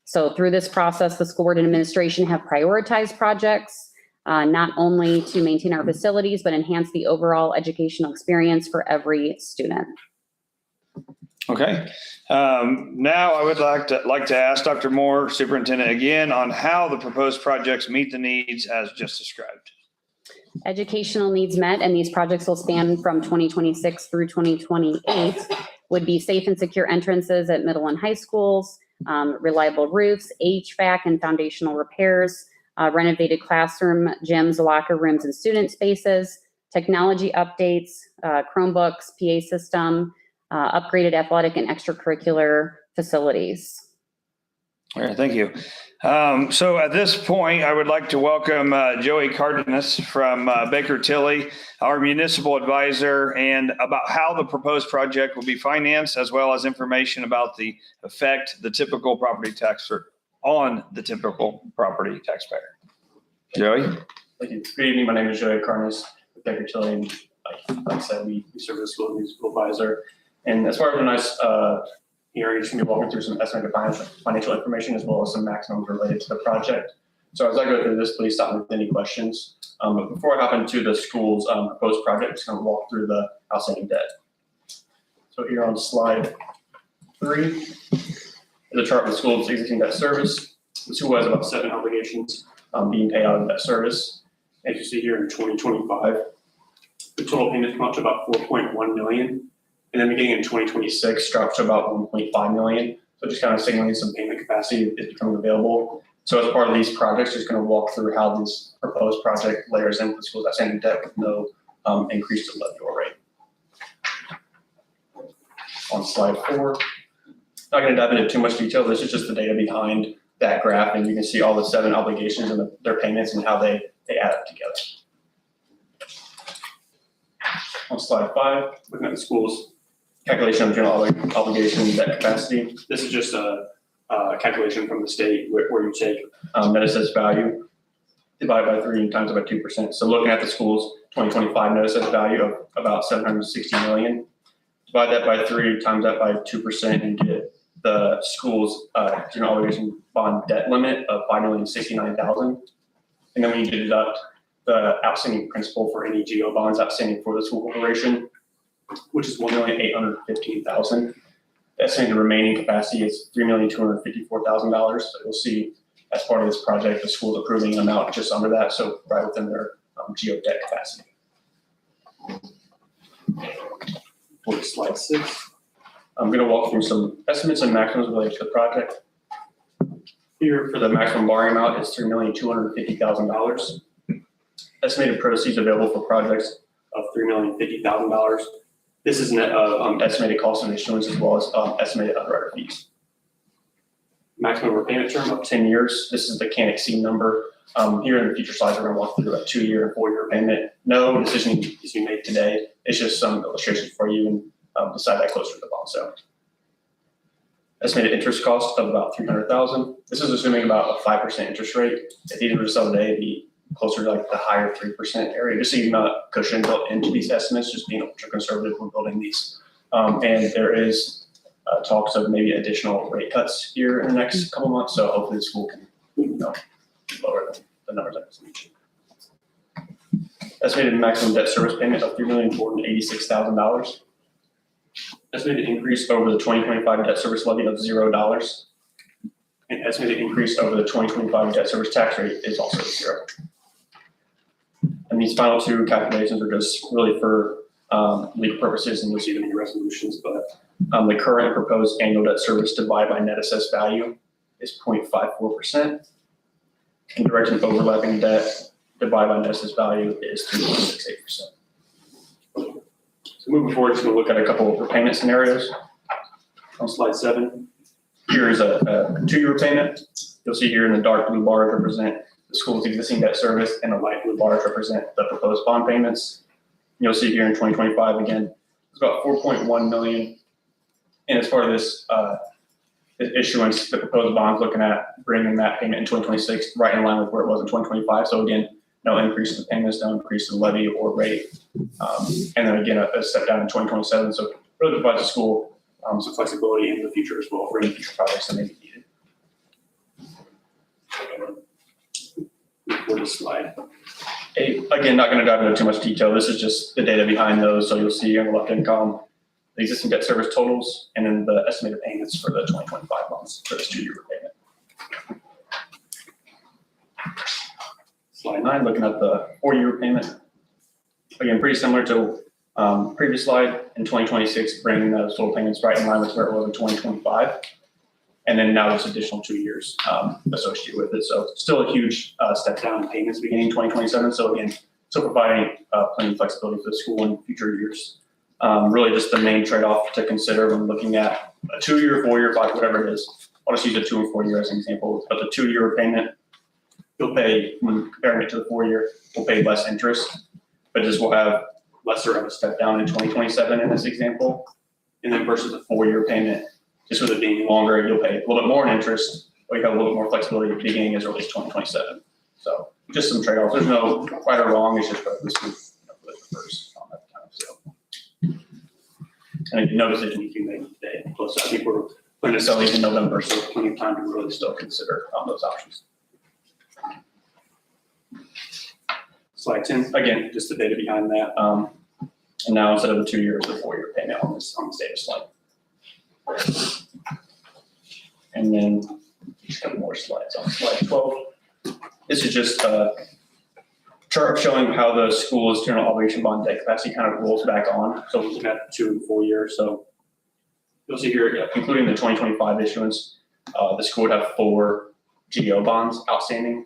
So through this process, the school board and administration have prioritized projects not only to maintain our facilities, but enhance the overall educational experience for every student. Okay. Now I would like to ask Dr. Moore, Superintendent, again on how the proposed projects meet the needs as just described. Educational needs met, and these projects will span from 2026 through 2028, would be safe and secure entrances at middle and high schools, reliable roofs, HVAC and foundational repairs, renovated classroom, gyms, locker rooms, and student spaces, technology updates, Chromebooks, PA system, upgraded athletic and extracurricular facilities. All right, thank you. So at this point, I would like to welcome Joey Cardenas from Baker Tilly, our municipal advisor, and about how the proposed project will be financed, as well as information about the effect the typical property tax on the typical property taxpayer. Joey? Thank you. Good evening. My name is Joey Cardenas with Baker Tilly, and like I said, we serve as school municipal advisor. And as far as tonight's hearing, just going to be walking through some estimated financial information as well as some maximums related to the project. So as I go through this, please stop me with any questions. But before I hop into the school's proposed project, I'm just going to walk through the outstanding debt. So here on slide 3 is a chart of the school's existing debt service. The school has about 7 obligations being paid out of debt service. As you see here in 2025, the total payments come up to about $4.1 million. And then beginning in 2026, drops to about $1.5 million. So just kind of signaling some payment capacity is becoming available. So as part of these projects, just going to walk through how this proposed project layers into the school's outstanding debt with no increase to levy or rate. On slide 4, not going to dive into too much detail. This is just the data behind that graph, and you can see all the 7 obligations and their payments and how they add up together. On slide 5, looking at the school's calculation of general obligation and debt capacity. This is just a calculation from the state where you take net assessed value, divide by 3 and times it by 2%. So looking at the school's 2025 net assessed value of about $760 million, divide that by 3, times that by 2%, and get the school's general obligation bond debt limit of $5,069,000. And then when you deduct the outstanding principal for any GO bonds outstanding for the school corporation, which is $1,815,000. The estimated remaining capacity is $3,254,000. So you'll see as part of this project, the school's approving an amount just under that, so right within their GO debt capacity. For slide 6, I'm going to walk through some estimates and maximums related to the project. Here for the maximum borrowing amount is $3,250,000. Estimated proceeds available for projects of $3,050,000. This is net of estimated cost of issuance as well as estimated underwriter fees. Maximum repayment term of 10 years. This is the can't exceed number. Here in the future slides, we're going to walk through a 2-year and 4-year payment. No decision needs to be made today. It's just some illustrations for you and decide that closer to the bond sale. Estimated interest cost of about $300,000. This is assuming about a 5% interest rate. If you were to sell today, it'd be closer to like the higher 3% area, just so you have cushion built into these estimates, just being ultra conservative when building these. And there is talks of maybe additional rate cuts here in the next couple months, so hopefully the school can lower the numbers I just mentioned. Estimated maximum debt service payment of $3,486,000. Estimated increase over the 2025 debt service levy of $0. And estimated increase over the 2025 debt service tax rate is also 0. And these final 2 calculations are just really for legal purposes, and you'll see them in your resolutions, but the current and proposed annual debt service divided by net assessed value is 0.54%. And direct and overlapping debt divided by net assessed value is 3.68%. So moving forward, just going to look at a couple of repayment scenarios. On slide 7, here is a 2-year repayment. You'll see here in the dark blue bars represent the school's existing debt service, and the light blue bars represent the proposed bond payments. You'll see here in 2025, again, it's about $4.1 million. And as part of this issuance, the proposed bond's looking at bringing that payment in 2026 right in line with where it was in 2025. So again, no increase in the payments, no increase in levy or rate. And then again, a step down in 2027. So it really provides the school some flexibility in the future as well for any future projects that may be needed. for this slide. Again, not gonna dive into too much detail. This is just the data behind those. So you'll see on the left-hand column, the existing debt service totals, and then the estimated payments for the 2025 months for this 2-year repayment. Slide 9, looking at the 4-year repayment. Again, pretty similar to previous slide in 2026, bringing those total payments right in line with where it was in 2025. And then now there's additional 2 years associated with it. So still a huge step down in payments beginning 2027. So again, still providing plenty of flexibility for the school in future years. Really just the main trade-off to consider when looking at a 2-year, 4-year, 5, whatever it is. I'll just use a 2 and 4 year as an example. But the 2-year repayment, you'll pay, when comparing it to the 4-year, we'll pay less interest, but just will have lesser of a step down in 2027 in this example. And then versus a 4-year payment, just with it being longer, you'll pay a little bit more in interest, but you have a little bit more flexibility beginning as early as 2027. So just some trade-offs. There's no right or wrong. It's just what this is first on that time. So, and if you notice it, you can make today. Plus, I think we're putting this out in November, so plenty of time to really still consider those options. Slide 10, again, just the data behind that. And now instead of the 2 years, the 4-year payment on this data slide. And then just a couple more slides on slide 12. This is just a chart showing how the school's general obligation bond debt capacity kind of rolls back on. So we're looking at 2 and 4 years. So you'll see here, including the 2025 issuance, the school would have 4 GO bonds outstanding.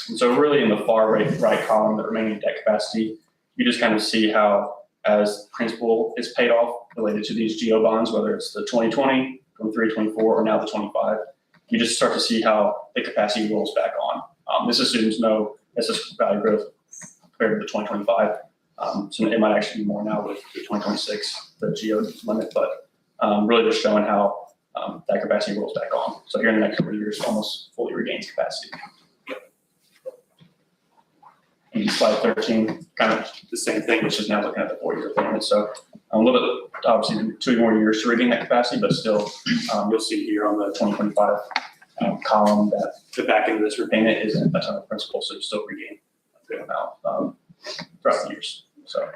And so really in the far right column, the remaining debt capacity, you just kind of see how as principal is paid off related to these GO bonds, whether it's the 2020, 23, 24, or now the 25, you just start to see how the capacity rolls back on. This assumes no SS value growth compared to the 2025. So it might actually be more now with the 2026, the GO limit, but really just showing how that capacity rolls back on. So here in the next couple of years, almost fully regains capacity. And slide 13, kind of the same thing, which is now looking at the 4-year payment. So a little bit, obviously 2 more years to regain that capacity, but still you'll see here on the 2025 column that the back end of this repayment isn't a ton of principal, so you still regain a good amount throughout the years. So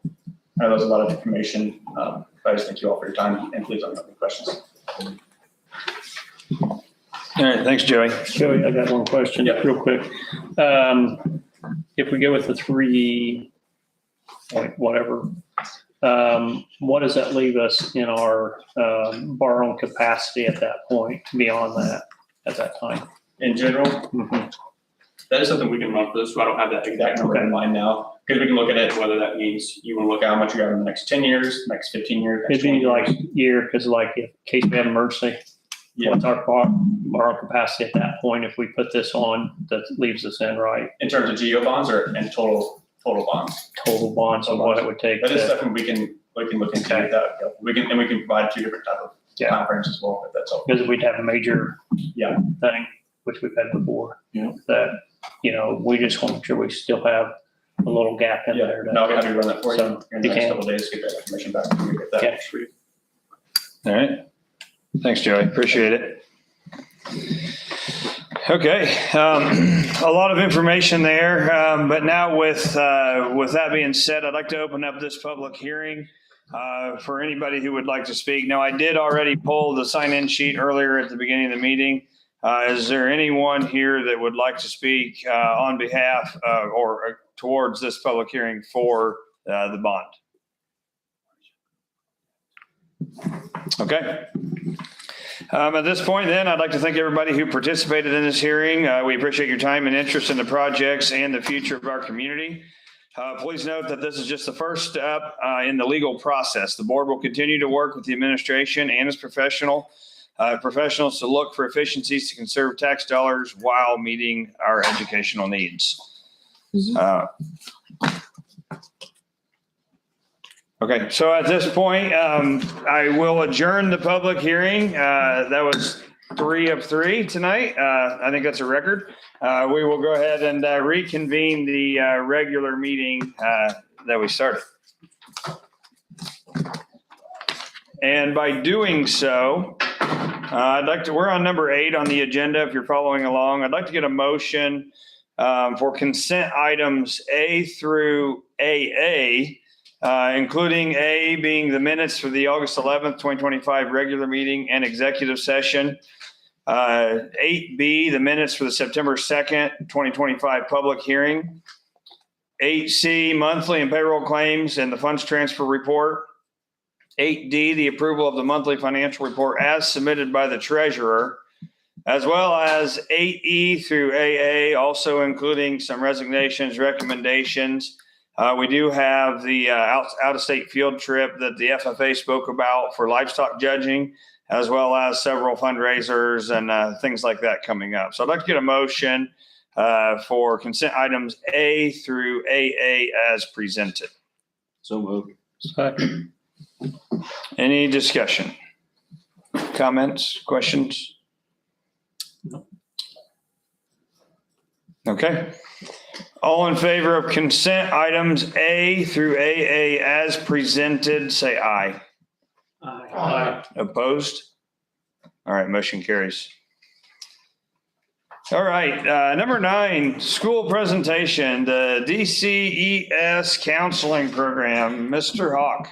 I know that was a lot of information. I just thank you all for your time, and please don't have any questions. All right, thanks, Joey. Joey, I got one question, real quick. If we go with the 3 point whatever, what does that leave us in our borrowing capacity at that point, beyond that, at that time? In general, that is something we can run for this. So I don't have that exact number in mind now, because we can look at it, whether that means you want to look at how much you have in the next 10 years, next 15 years. It'd be like year, because like in case we have an emergency, what's our borrowing capacity at that point if we put this on that leaves us in, right? In terms of GO bonds or in total bonds? Total bonds, and what it would take. That is something we can look into that. We can provide 2 different type of time frames as well, if that's all. Because we'd have a major thing, which we've had before. That, we just want to make sure we still have a little gap in there. No, I'll have you run that for you So, in the next couple of days, get that information back. And get that for you. All right. Thanks, Joey. Appreciate it. Okay. A lot of information there. But now with that being said, I'd like to open up this public hearing for anybody who would like to speak. Now, I did already pull the sign-in sheet earlier at the beginning of the meeting. Is there anyone here that would like to speak on behalf or towards this public hearing for the bond? Okay. At this point then, I'd like to thank everybody who participated in this hearing. We appreciate your time and interest in the projects and the future of our community. Please note that this is just the first step in the legal process. The board will continue to work with the administration and its professionals to look for efficiencies to conserve tax dollars while meeting our educational needs. Okay, so at this point, I will adjourn the public hearing. That was 3 of 3 tonight. I think that's a record. We will go ahead and reconvene the regular meeting that we started. And by doing so, we're on number 8 on the agenda if you're following along. I'd like to get a motion For consent items A through AA, including A being the minutes for the August 11th, 2025 regular meeting and executive session. 8B, the minutes for the September 2nd, 2025 public hearing. 8C, monthly and payroll claims and the funds transfer report. 8D, the approval of the monthly financial report as submitted by the treasurer, as well as 8E through AA, also including some resignations, recommendations. We do have the out-of-state field trip that the FFA spoke about for livestock judging, as well as several fundraisers and things like that coming up. So I'd like to get a motion for consent items A through AA as presented. So moved. Second. Any discussion? Comments, questions? Okay. All in favor of consent items A through AA as presented, say aye. Aye. Opposed? All right, motion carries. All right, number 9, school presentation, the DCES counseling program. Mr. Hawk.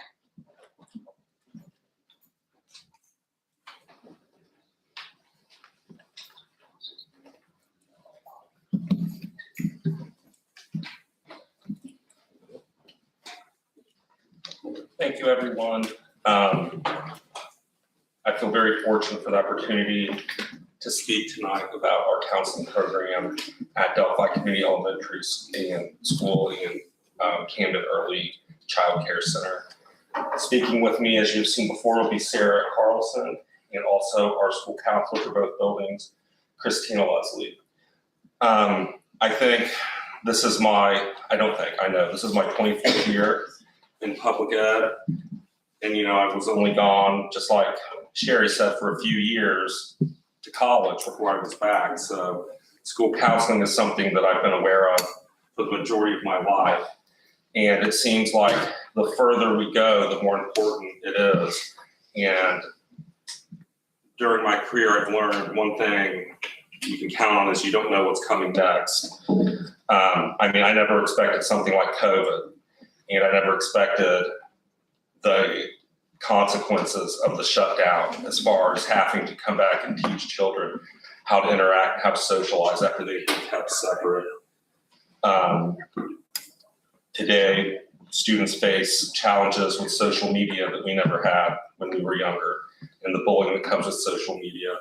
Thank you, everyone. I feel very fortunate for the opportunity to speak tonight about our counseling program at Delphi Community Elementary and School in Camden Early Child Care Center. Speaking with me, as you've seen before, will be Sarah Carlson and also our school counselor for both buildings, Christina Leslie. I think this is my 24th year in public ed. And, I was only gone, just like Sherry said, for a few years to college before I was back. So school counseling is something that I've been aware of for the majority of my life. And it seems like the further we go, the more important it is. And during my career, I've learned one thing you can count on is you don't know what's coming next. I never expected something like COVID, and I never expected the consequences of the shutdown as far as having to come back and teach children how to interact, how to socialize after they've been kept separate. Today, students face challenges with social media that we never had when we were younger, and the bullying that comes with social media.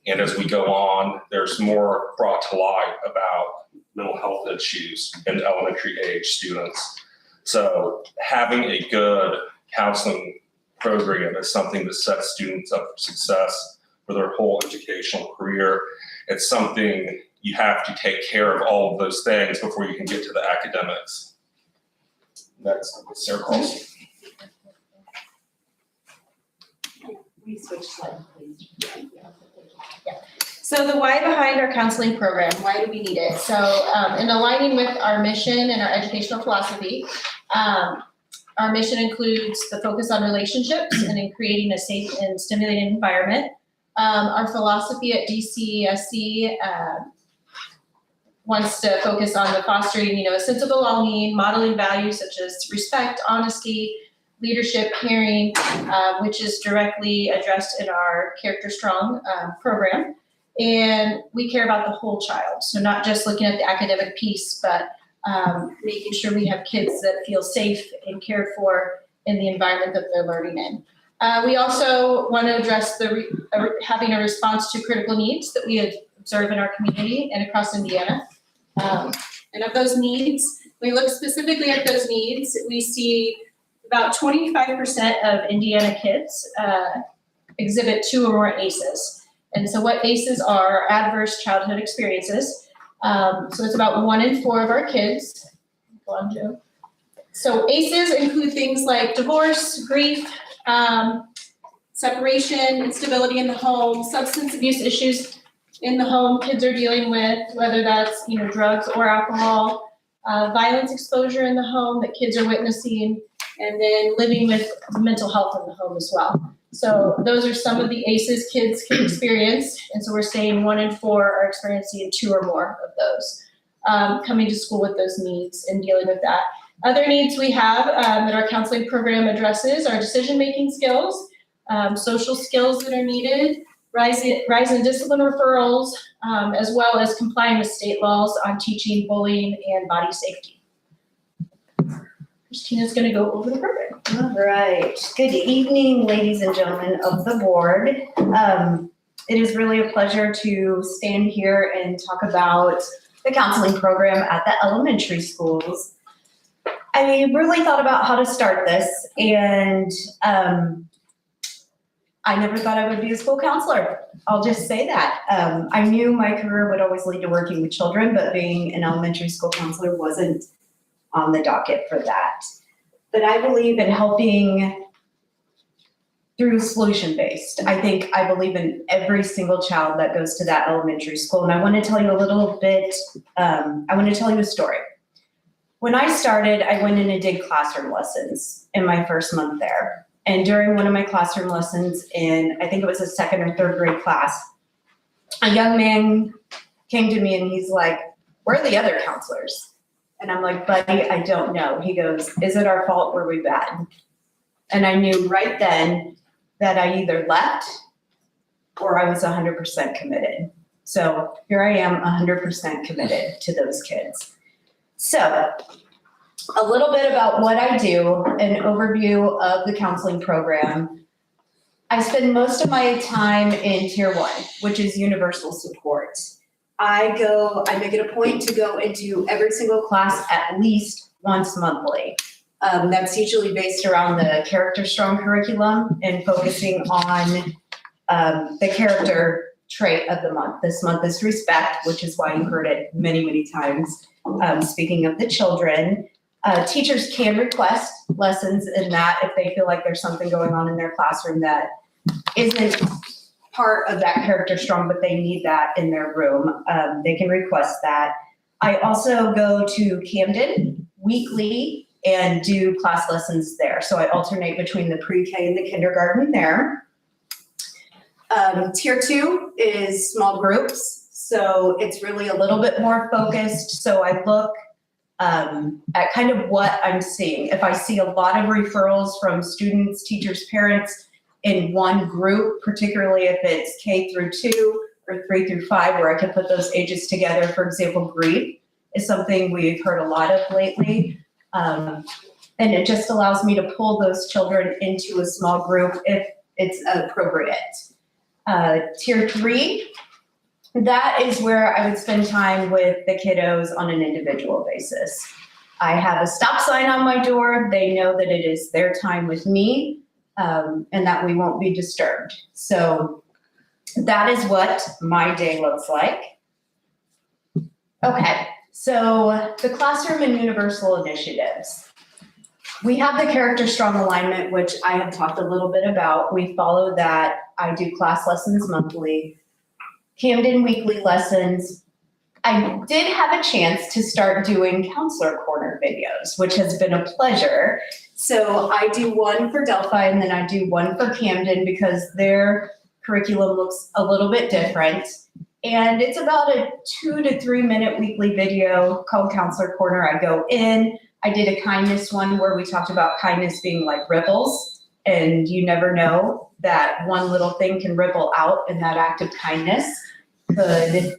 And as we go on, there's more brought to light about mental health issues in elementary age students. So having a good counseling program is something that sets students up for success for their whole educational career. It's something you have to take care of all of those things before you can get to the academics. Next, Sarah Carlson. We switch slides, please. Yeah. So the why behind our counseling program, why do we need it? So in aligning with our mission and our educational philosophy, our mission includes the focus on relationships and in creating a safe and stimulating environment. Our philosophy at DCESC wants to focus on the fostering, a sense of belonging, modeling values such as respect, honesty, leadership, caring, which is directly addressed in our Character Strong program. And we care about the whole child. So not just looking at the academic piece, but making sure we have kids that feel safe and cared for in the environment that they're learning in. We also want to address having a response to critical needs that we observe in our community and across Indiana. And of those needs, we look specifically at those needs. We see about 25% of Indiana kids exhibit 2 or more ACEs. And so what ACEs are adverse childhood experiences. So it's about 1 in 4 of our kids. Go on, Joe. So ACEs include things like divorce, grief, separation, instability in the home, substance abuse issues in the home kids are dealing with, whether that's, drugs or alcohol, violence exposure in the home that kids are witnessing, and then living with mental health in the home as well. So those are some of the ACEs kids can experience. And so we're saying 1 in 4 are experiencing 2 or more of those. coming to school with those needs and dealing with that. Other needs we have that our counseling program addresses are decision-making skills, social skills that are needed, rise in discipline referrals, as well as complying with state laws on teaching, bullying, and body safety. Christina's gonna go over the program. All right. Good evening, ladies and gentlemen of the board. It is really a pleasure to stand here and talk about the counseling program at the elementary schools. I really thought about how to start this, and I never thought I would be a school counselor. I'll just say that. I knew my career would always lead to working with children, but being an elementary school counselor wasn't on the docket for that. But I believe in helping through solution-based. I believe in every single child that goes to that elementary school. And I want to tell you a little bit, I want to tell you a story. When I started, I went in and did classroom lessons in my first month there. And during one of my classroom lessons in, I think it was a second or third grade class, a young man came to me and he's like, "Where are the other counselors?" And I'm like, "Buddy, I don't know." He goes, "Is it our fault? Were we bad?" And I knew right then that I either left or I was 100% committed. So here I am, 100% committed to those kids. So a little bit about what I do, an overview of the counseling program. I spend most of my time in Tier 1, which is universal support. I make it a point to go into every single class at least once monthly. That's usually based around the Character Strong curriculum and focusing on the character trait of the month. This month is respect, which is why you heard it many, many times. Speaking of the children, teachers can request lessons in that if they feel like there's something going on in their classroom that isn't part of that Character Strong, but they need that in their room. They can request that. I also go to Camden weekly and do class lessons there. So I alternate between the pre-K and the kindergarten there. Tier 2 is small groups. So it's really a little bit more focused. So I look at kind of what I'm seeing. If I see a lot of referrals from students, teachers, parents in one group, particularly if it's K through 2 or 3 through 5, where I can put those ages together. For example, grief is something we've heard a lot of lately. And it just allows me to pull those children into a small group if it's appropriate. Tier 3, that is where I would spend time with the kiddos on an individual basis. I have a stop sign on my door. They know that it is their time with me, and that we won't be disturbed. So that is what my day looks like. Okay, so the classroom and universal initiatives. We have the Character Strong alignment, which I have talked a little bit about. We follow that. I do class lessons monthly, Camden weekly lessons. I did have a chance to start doing Counselor Corner videos, which has been a pleasure. So I do one for Delphi and then I do one for Camden because their curriculum looks a little bit different. And it's about a 2 to 3 minute weekly video called Counselor Corner. I go in, I did a kindness one where we talked about kindness being like ripples, and you never know that one little thing can ripple out, and that act of kindness could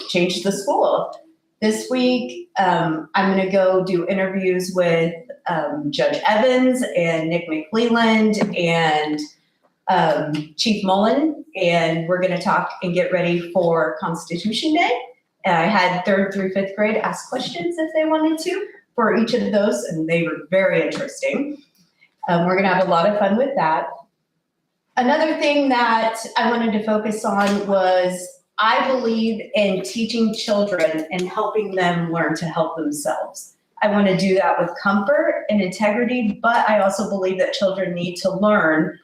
change the school. This week, I'm gonna go do interviews with Judge Evans and Nick McClelland and Chief Mullen, and we're gonna talk and get ready for Constitution Day. And I had 3rd through 5th grade ask questions if they wanted to for each of those, and they were very interesting. We're gonna have a lot of fun with that. Another thing that I wanted to focus on was I believe in teaching children and helping them learn to help themselves. I want to do that with comfort and integrity, but I also believe that children need to learn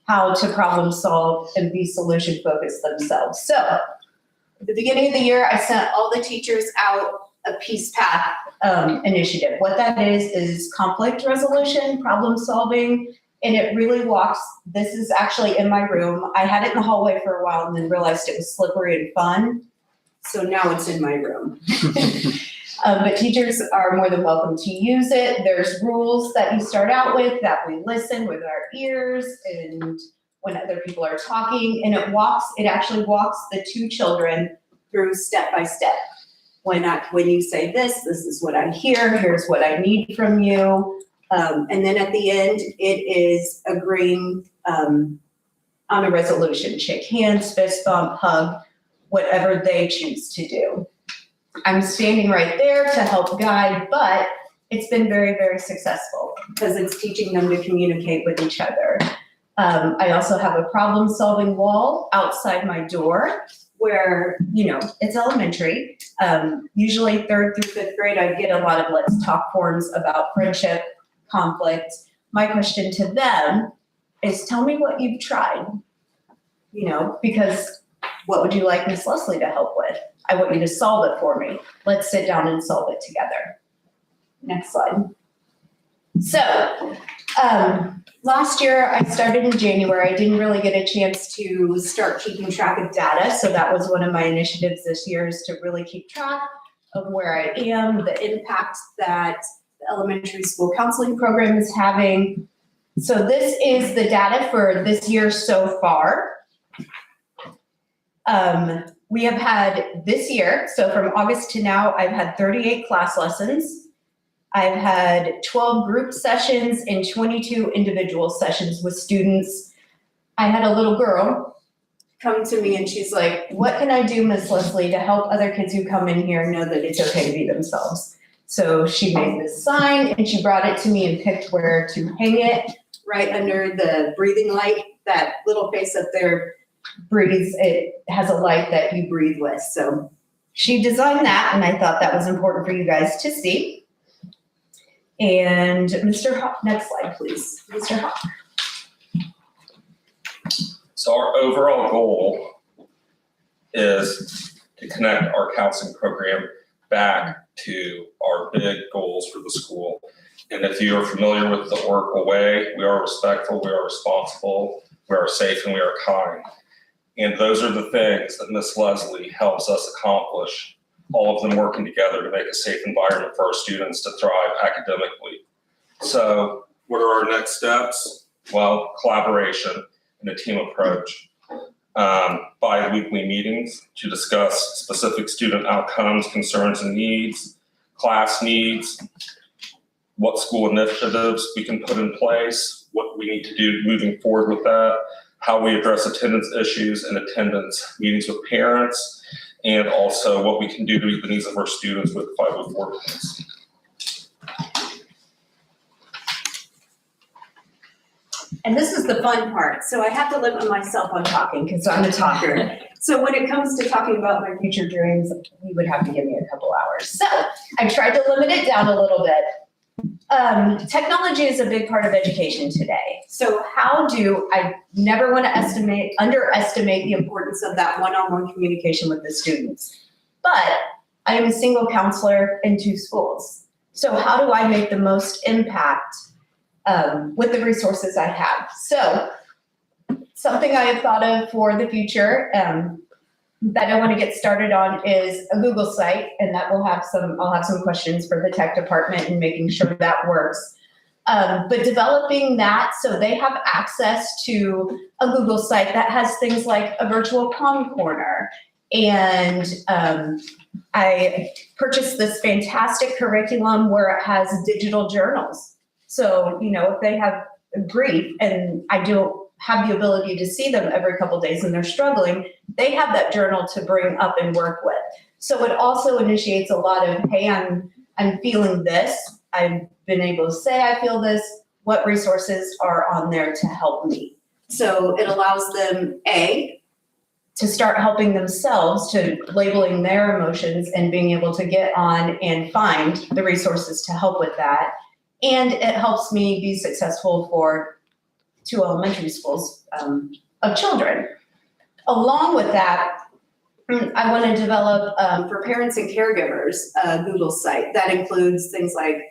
how to problem solve and be solution focused themselves. So at the beginning of the year, I sent all the teachers out a Peace Path initiative. What that is conflict resolution, problem solving, and it really walks. This is actually in my room. I had it in the hallway for a while and then realized it was slippery and fun. So now it's in my room. But teachers are more than welcome to use it. There's rules that you start out with that we listen with our ears and when other people are talking, and it actually walks the two children through step by step. When you say this is what I hear, here's what I need from you. And then at the end, it is agreeing on a resolution, shake hands, fist bump, hug, whatever they choose to do. I'm standing right there to help guide, but it's been very, very successful because it's teaching them to communicate with each other. I also have a problem-solving wall outside my door where, it's elementary. Usually 3rd through 5th grade, I get a lot of let's talk forums about friendship, conflict. My question to them is tell me what you've tried, because what would you like Miss Leslie to help with? I want you to solve it for me. Let's sit down and solve it together. Next slide. So, last year I started in January. I didn't really get a chance to start keeping track of data. So that was one of my initiatives this year is to really keep track of where I am, the impact that the elementary school counseling program is having. So this is the data for this year so far. We have had this year, so from August to now, I've had 38 class lessons. I've had 12 group sessions and 22 individual sessions with students. I had a little girl come to me and she's like, what can I do, Miss Leslie, to help other kids who come in here know that it's okay to be themselves? So she made this sign and she brought it to me and picked where to hang it right under the breathing light. That little face up there breathes, it has a light that you breathe with. So she designed that and I thought that was important for you guys to see. And Mr. Hawk, next slide, please. Mr. Hawk. So our overall goal is to connect our counseling program back to our big goals for the school. And if you are familiar with the Oracle way, we are respectful, we are responsible, we are safe, and we are kind. And those are the things that Miss Leslie helps us accomplish, all of them working together to make a safe environment for our students to thrive academically. So what are our next steps? Well, collaboration and a team approach. Bi-weekly meetings to discuss specific student outcomes, concerns, and needs, class needs, what school initiatives we can put in place, what we need to do moving forward with that, how we address attendance issues and attendance meetings with parents, and also what we can do to meet the needs of our students with 504 plans. And this is the fun part. So I have to limit myself on talking because I'm a talker. So when it comes to talking about my future dreams, you would have to give me a couple hours. So I tried to limit it down a little bit. Technology is a big part of education today. So I never want to underestimate the importance of that one-on-one communication with the students. But I am a single counselor in 2 schools. So how do I make the most impact with the resources I have? So something I have thought of for the future that I want to get started on is a Google site, and that I'll have some questions for the tech department and making sure that works. But developing that so they have access to a Google site that has things like a virtual Palm Corner. And I purchased this fantastic curriculum where it has digital journals. So, if they have grief and I don't have the ability to see them every couple of days and they're struggling, they have that journal to bring up and work with. So it also initiates a lot of, hey, I'm feeling this. I've been able to say I feel this. What resources are on there to help me? So it allows them, to start helping themselves, to labeling their emotions and being able to get on and find the resources to help with that. And it helps me be successful for 2 elementary schools of children. Along with that, I want to develop for parents and caregivers a Google site that includes things like,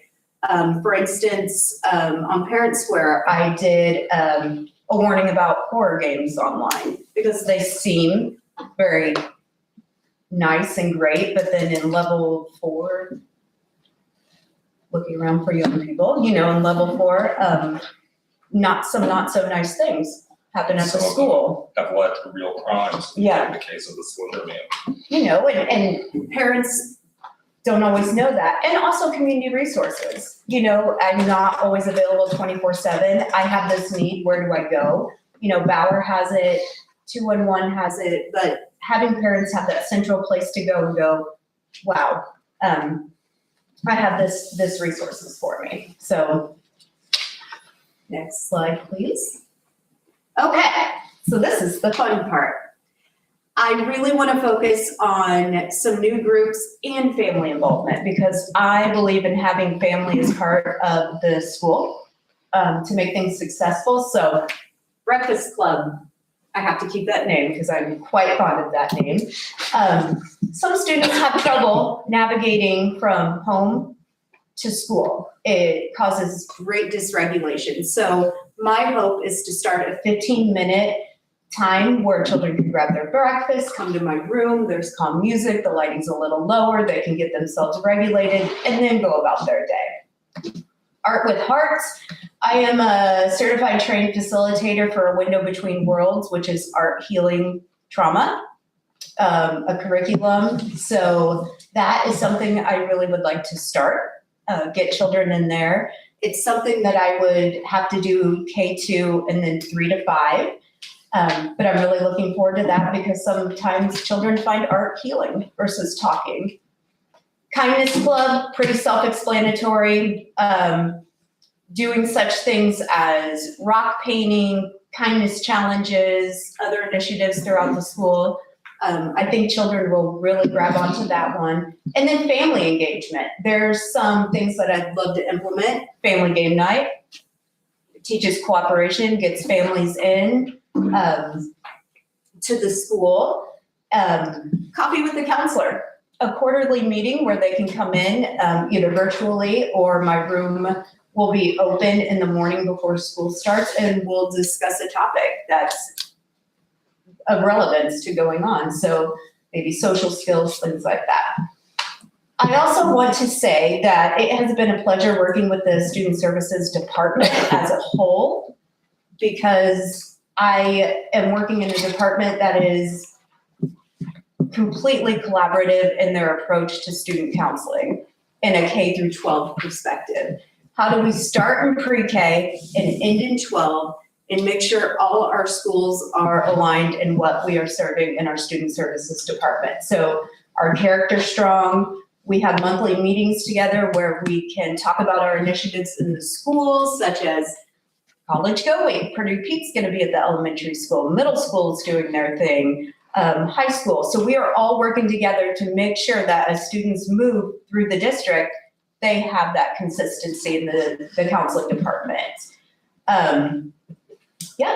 for instance, on Parent Square, I did a warning about horror games online because they seem very nice and great, but then in level 4, looking around for young people, in level 4, not so nice things happen at the Some of them school. Have led to real crimes. Yeah. In the case of the Slender Man. And parents don't always know that. And also community resources. I'm not always available 24/7. I have this need, where do I go? Bauer has it, 211 has it, but having parents have that central place to go and go, wow, I have this resources for me. So next slide, please. Okay, so this is the fun part. I really want to focus on some new groups and family involvement because I believe in having family as part of the school to make things successful. So Breakfast Club, I have to keep that name because I'm quite fond of that name. Some students have trouble navigating from home to school. It causes great dysregulation. So my hope is to start a 15-minute time where children can grab their breakfast, come to my room, there's calm music, the lighting's a little lower, they can get themselves regulated, and then go about their day. Art with Hearts, I am a certified trained facilitator for A Window Between Worlds, which is art healing trauma, a curriculum. So that is something I really would like to start, get children in there. It's something that I would have to do K2 and then 3 to 5. But I'm really looking forward to that because sometimes children find art healing versus talking. Kindness Club, pretty self-explanatory. Doing such things as rock painting, kindness challenges, other initiatives throughout the school. I think children will really grab onto that one. And then family engagement. There's some things that I'd love to implement. Family game night. It teaches cooperation, gets families in to the school. Coffee with the counselor. A quarterly meeting where they can come in either virtually or my room will be open in the morning before school starts and we'll discuss a topic that's of relevance to going on. So maybe social skills, things like that. I also want to say that it has been a pleasure working with the Student Services Department as a whole because I am working in a department that is completely collaborative in their approach to student counseling in a K through 12 perspective. How do we start in pre-K and end in 12 and make sure all our schools are aligned in what we are serving in our Student Services Department? So our character strong, we have monthly meetings together where we can talk about our initiatives in the schools, such as College Go Week. Purdue Pete's gonna be at the elementary school, middle school is doing their thing, high school. So we are all working together to make sure that as students move through the district, they have that consistency in the counseling department.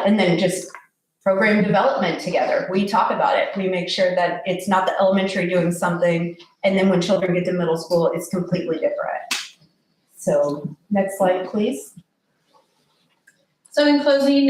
And then just program development together. We talk about it. We make sure that it's not the elementary doing something, and then when children get to middle school, it's completely different. So next slide, please. So in closing,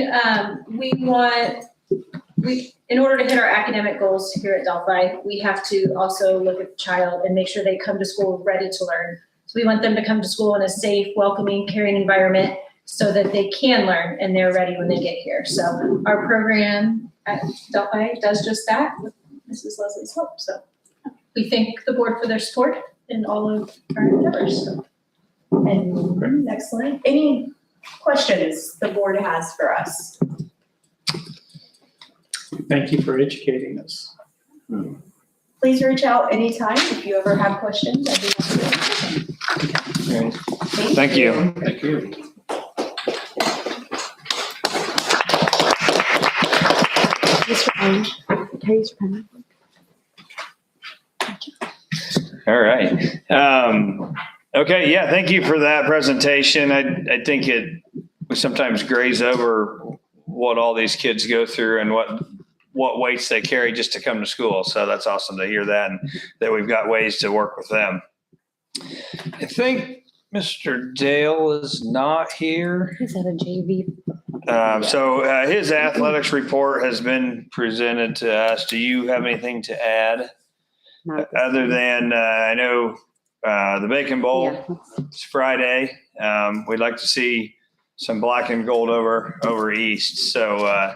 in order to hit our academic goals here at Delphi, we have to also look at the child and make sure they come to school ready to learn. So we want them to come to school in a safe, welcoming, caring environment so that they can learn and they're ready when they get here. So our program at Delphi does just that with Mrs. Leslie's help. So we thank the board for their support in all of our endeavors. And next slide. Any questions the board has for us? Thank you for educating us. Please reach out anytime if you ever have questions. I'd be happy to answer them. Thank you. Thank you. All right. Okay, yeah, thank you for that presentation. I think we sometimes graze over what all these kids go through and what weights they carry just to come to school. So that's awesome to hear that and that we've got ways to work with them. I think Mr. Dale is not here. He's at a JV. So his athletics report has been presented to us. Do you have anything to add? Not at this Other time. than, I know, the Bacon Bowl, Yeah. it's Friday. We'd like to see some black and gold over East. So,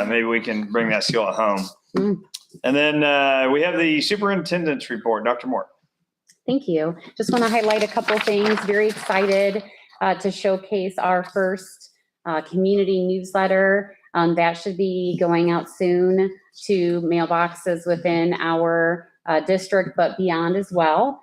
maybe we can bring that skill at home. Mm. And then, we have the superintendent's report. Dr. Moore. Thank you. Just want to highlight a couple things. Very excited to showcase our first community newsletter. That should be going out soon to mailboxes within our district, but beyond as well.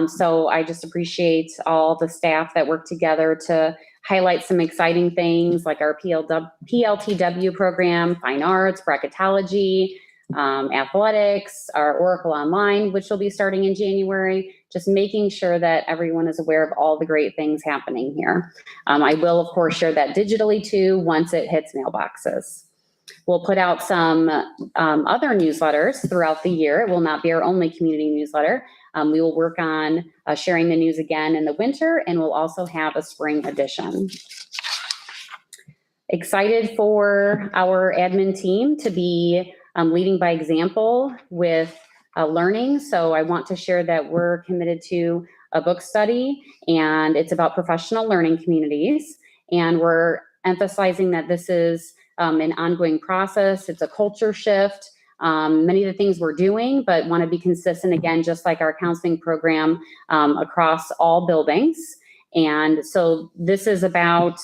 So I just appreciate all the staff that work together to highlight some exciting things like our PLTW program, fine arts, bracketology, athletics, our Oracle Online, which will be starting in January, just making sure that everyone is aware of all the great things happening here. I will, of course, share that digitally too once it hits mailboxes. We'll put out some other newsletters throughout the year. It will not be our only community newsletter. We will work on sharing the news again in the winter, and we'll also have a spring edition. Excited for our admin team to be leading by example with learning. So I want to share that we're committed to a book study, and it's about professional learning communities. And we're emphasizing that this is an ongoing process. It's a culture shift. Many of the things we're doing, but want to be consistent again, just like our counseling program across all buildings. And so this is about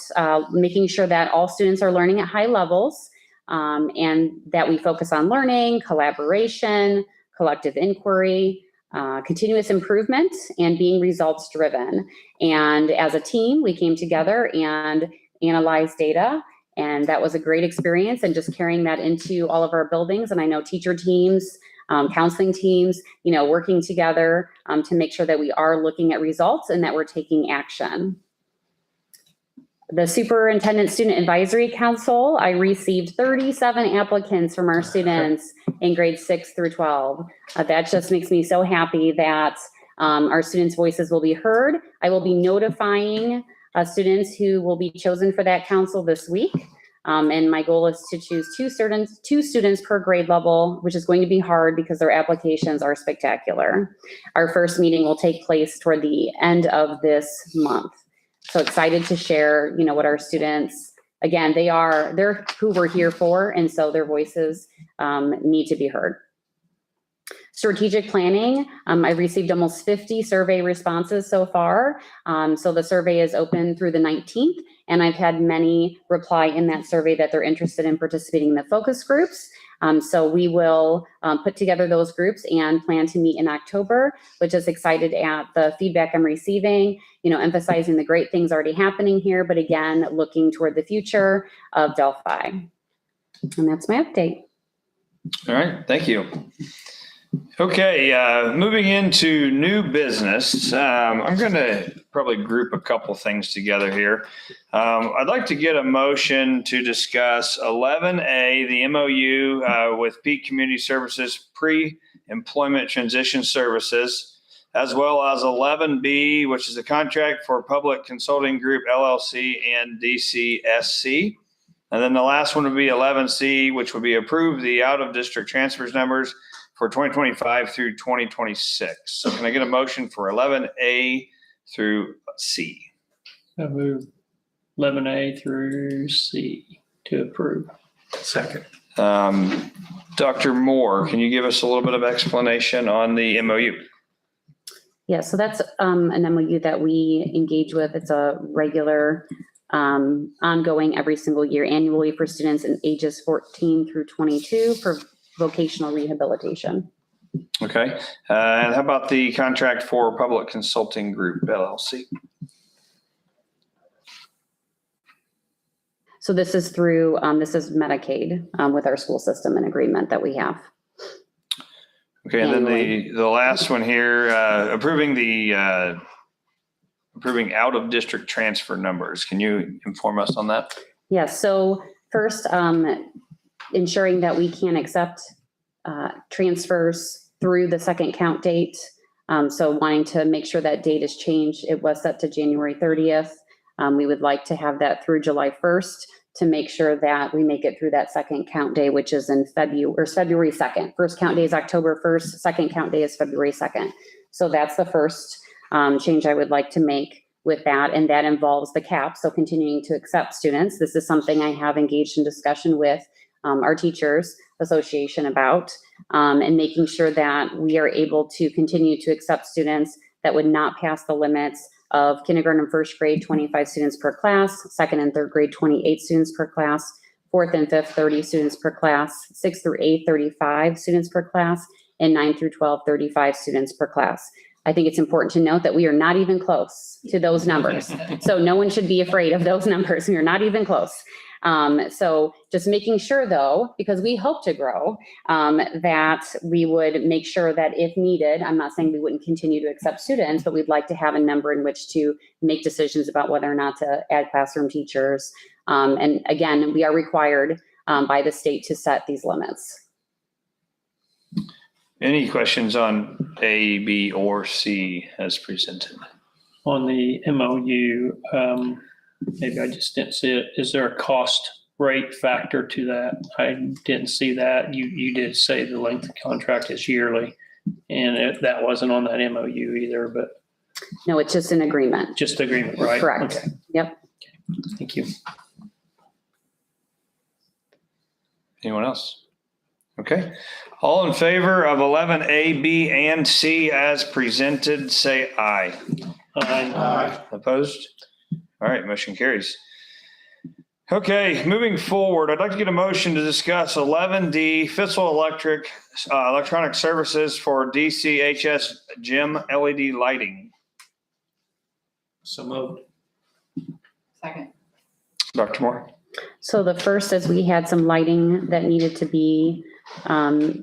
making sure that all students are learning at high levels, and that we focus on learning, collaboration, collective inquiry, continuous improvement, and being results driven. And as a team, we came together and analyzed data, and that was a great experience, and just carrying that into all of our buildings. And I know teacher teams, counseling teams, working together to make sure that we are looking at results and that we're taking action. The Superintendent Student Advisory Council, I received 37 applicants from our students in grades 6 through 12. That just makes me so happy that our students' voices will be heard. I will be notifying students who will be chosen for that council this week. And my goal is to choose two students per grade level, which is going to be hard because their applications are spectacular. Our first meeting will take place toward the end of this month. So excited to share, what our students, again, they're who we're here for. And so their voices need to be heard. Strategic planning, I've received almost 50 survey responses so far. So the survey is open through the 19th, and I've had many reply in that survey that they're interested in participating in the focus groups. So we will put together those groups and plan to meet in October, but just excited at the feedback I'm receiving, emphasizing the great things already happening here, but again, looking toward the future of Delphi. And that's my update. All right, thank you. Okay, moving into new business, I'm going to probably group a couple things together here. I'd like to get a motion to discuss 11A, the MOU with Peak Community Services Pre-Employment Transition Services, as well as 11B, which is a contract for Public Consulting Group LLC and DCSC. And then the last one would be 11C, which would be approve the out-of-district transfers numbers for 2025 through 2026. So can I get a motion for 11A through C? I move 11A through C to approve. Second. Dr. Moore, can you give us a little bit of explanation on the MOU? Yeah, so that's an MOU that we engage with. It's a regular, ongoing every single year annually for students in ages 14 through 22 for vocational rehabilitation. Okay. And how about the contract for Public Consulting Group LLC? So this is through, this is Medicaid with our school system and agreement that we have. Okay, and then the last one here, approving out-of-district transfer numbers. Can you inform us on that? Yes, so first, ensuring that we can accept transfers through the second count date. So wanting to make sure that date is changed. It was set to January 30th. We would like to have that through July 1st to make sure that we make it through that second count day, which is in February 2nd. First count day is October 1st, second count day is February 2nd. So that's the first change I would like to make with that, and that involves the cap, so continuing to accept students. This is something I have engaged in discussion with our teachers association about, and making sure that we are able to continue to accept students that would not pass the limits of kindergarten and first grade, 25 students per class, second and third grade, 28 students per class, fourth and fifth, 30 students per class, sixth through eighth, 35 students per class, and 9 through 12, 35 students per class. I think it's important to note that we are not even close to those numbers. So no one should be afraid of those numbers. We are not even close. So just making sure though, because we hope to grow, that we would make sure that if needed, I'm not saying we wouldn't continue to accept students, but we'd like to have a number in which to make decisions about whether or not to add classroom teachers. And again, we are required by the state to set these limits. Any questions on A, B, or C as presented? On the MOU, maybe I just didn't see it. Is there a cost rate factor to that? I didn't see that. You did say the length of contract is yearly, and that wasn't on that MOU either, but No, it's just an agreement. just agreement, right? Correct. Okay, Yep. thank you. Anyone else? Okay. All in favor of 11A, B, and C as presented, say aye. Opposed? All right, motion carries. Okay, moving forward, I'd like to get a motion to discuss 11D Fitzel Electronic Services for DCHS gym LED lighting. So moved. Second. Dr. Moore? So the first is we had some lighting that needed to be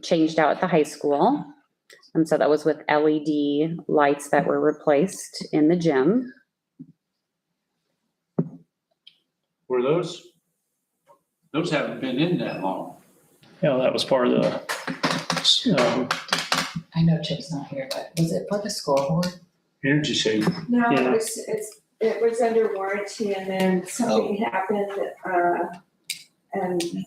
changed out at the high school. And so that was with LED lights that were replaced in the gym. Were those haven't been in that long. Yeah, that was part of the, I know Chip's not here, but was it for the scoreboard? Energy saving. No, Yeah. it was under warranty and then something happened, and I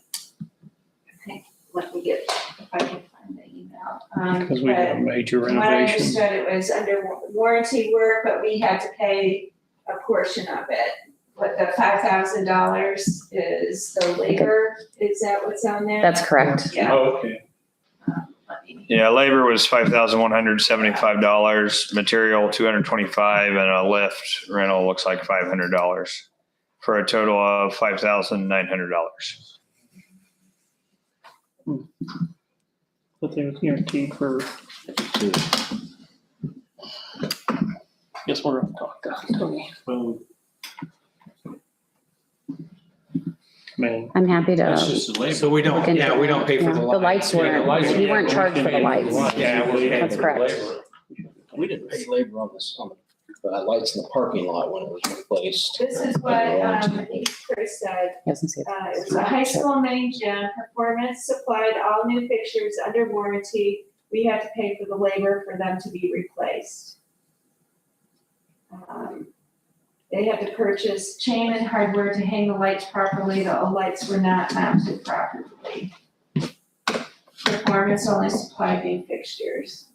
think, let me get, if I can find the email. because we had a major From what I renovation. understood, it was under warranty work, but we had to pay a portion of it. But the $5,000 is the labor, is that what's on there? That's correct. Yeah. Oh, okay. Yeah, labor was $5,175, material $225, and a lift rental looks like $500 for a total of $5,900. But they were guaranteed for. Guess we're gonna talk to Tony. Well, Man, I'm happy that's to. just the labor. So we don't, look into yeah, we don't pay for yeah. the The lights. lights Yeah, the lights weren't, we are- weren't charged for the lights. Yeah, we're paying That's for the correct. labor. We didn't pay labor on this, on the lights in the parking lot when it was replaced. This is what, Chris said. Doesn't say It was a high school main gym, Performance supplied all new fixtures under warranty. We had to pay for the labor for them to be replaced. They had to purchase chain and hardware to hang the lights properly. The lights were not mounted properly. Performance only supplied new fixtures.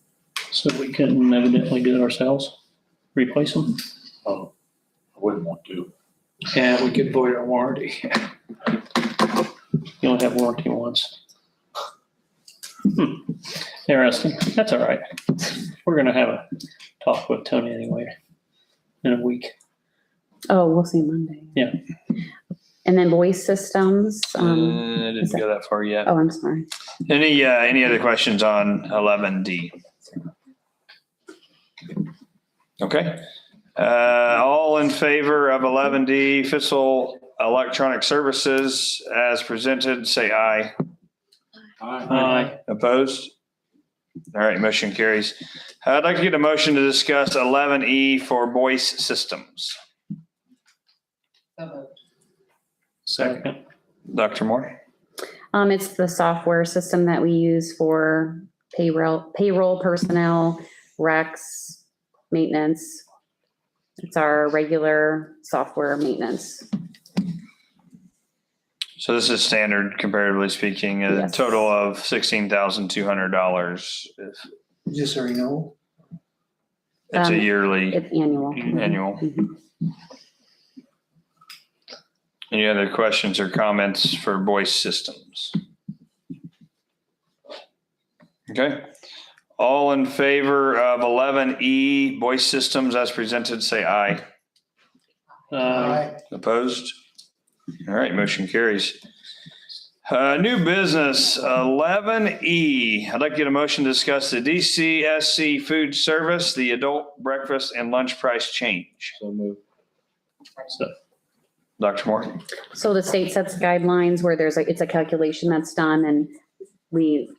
so we couldn't evidently do it ourselves, replace them? I wouldn't want to. Yeah, we could void our warranty. You only have warranty once. Interesting. That's all right. We're gonna have a talk with Tony anyway in a week. Oh, we'll see Monday. Yeah. And then voice systems. I didn't go that far yet. Oh, I'm sorry. Any other questions on 11D? Okay. All in favor of 11D Fitzel Electronic Services as presented, say aye. Aye. Opposed? All right, motion carries. I'd like to get a motion to discuss 11E for voice systems. Second. Dr. Moore? It's the software system that we use for payroll personnel, recs, maintenance. It's our regular software maintenance. So this is standard comparatively speaking, a Yes. total of $16,200. Is this our renewal? It's a Um, yearly It's annual. annual. Mhm. Any other questions or comments for Boyce Systems? Okay. All in favor of 11E Boyce Systems as presented, say aye. Opposed? All right, motion carries. New business, 11E. I'd like to get a motion to discuss the DCSC food service, the adult breakfast and lunch price change. So moved. Dr. Moore? So the state sets guidelines where it's a calculation that's done and we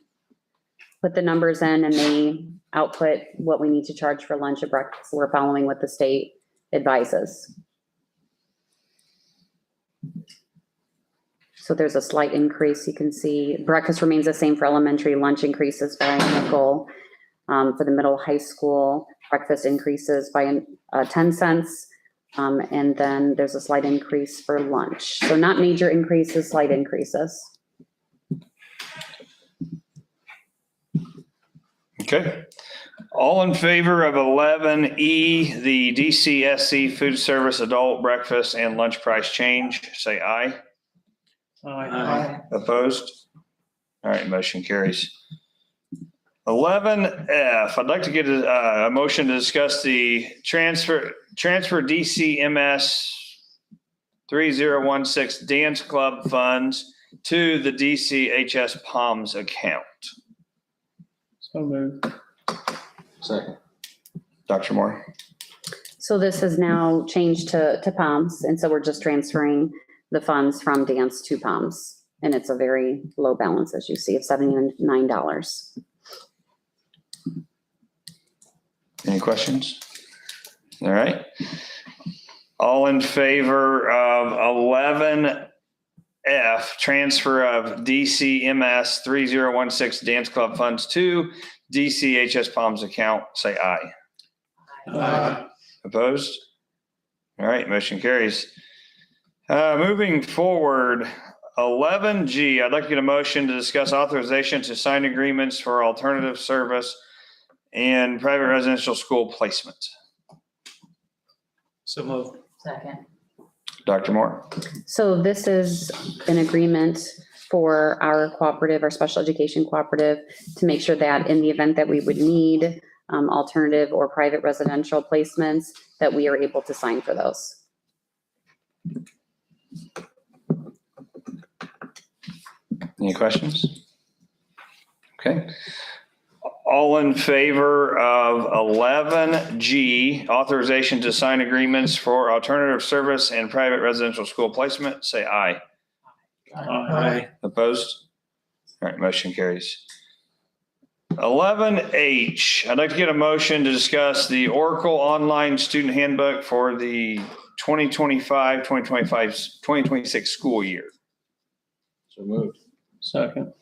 put the numbers in and they output what we need to charge for lunch or breakfast. We're following what the state advises. So there's a slight increase. You can see breakfast remains the same for elementary, lunch increases by a nickel. For the middle high school, breakfast increases by 10 cents. And then there's a slight increase for lunch. So not major increases, slight increases. Okay. All in favor of 11E, the DCSC food service adult breakfast and lunch price change, say aye. Aye. Opposed? All right, motion carries. 11F, I'd like to get a motion to discuss the transfer DCMS 3016 Dance Club funds to the DCHS Palms account. So moved. Second. Dr. Moore? So this has now changed to POMS. And so we're just transferring the funds from dance to POMS. And it's a very low balance, as you see, of $79. Any questions? All right. All in favor of 11F, transfer of DCMS 3016 Dance Club funds to DCHS Palms account, say aye. Aye. Opposed? All right, motion carries. Moving forward, 11G, I'd like to get a motion to discuss authorization to sign agreements for alternative service and private residential school placement. So moved. Second. Dr. Moore? So this is an agreement for our cooperative, our special education cooperative, to make sure that in the event that we would need alternative or private residential placements, that we are able to sign for those. Any questions? Okay. All in favor of 11G, authorization to sign agreements for alternative service and private residential school placement, say aye. Aye. Opposed? All right, motion carries. 11H, I'd like to get a motion to discuss the Oracle Online Student Handbook for the 2026 school year. So moved. Second.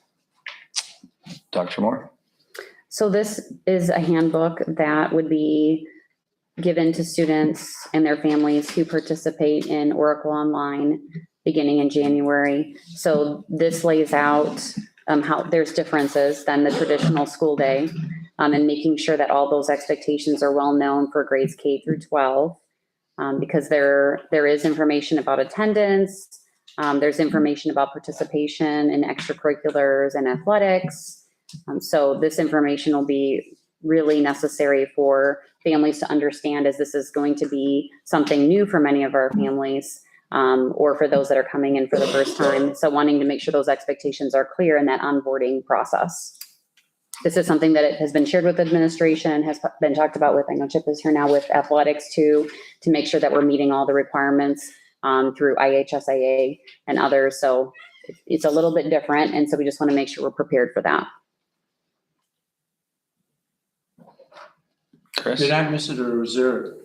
Dr. Moore? So this is a handbook that would be given to students and their families who participate in Oracle Online beginning in January. So this lays out how there's differences than the traditional school day, and making sure that all those expectations are well known for grades K through 12, because there is information about attendance, there's information about participation in extracurriculars and athletics. So this information will be really necessary for families to understand, as this is going to be something new for many of our families, or for those that are coming in for the first time. So wanting to make sure those expectations are clear in that onboarding process. This is something that has been shared with administration, has been talked about with, I know Chip is here now, with athletics too, to make sure that we're meeting all the requirements through IHSAA and others. So it's a little bit different. And so we just want to make sure we're prepared for that. Chris? Did I miss it, or was there,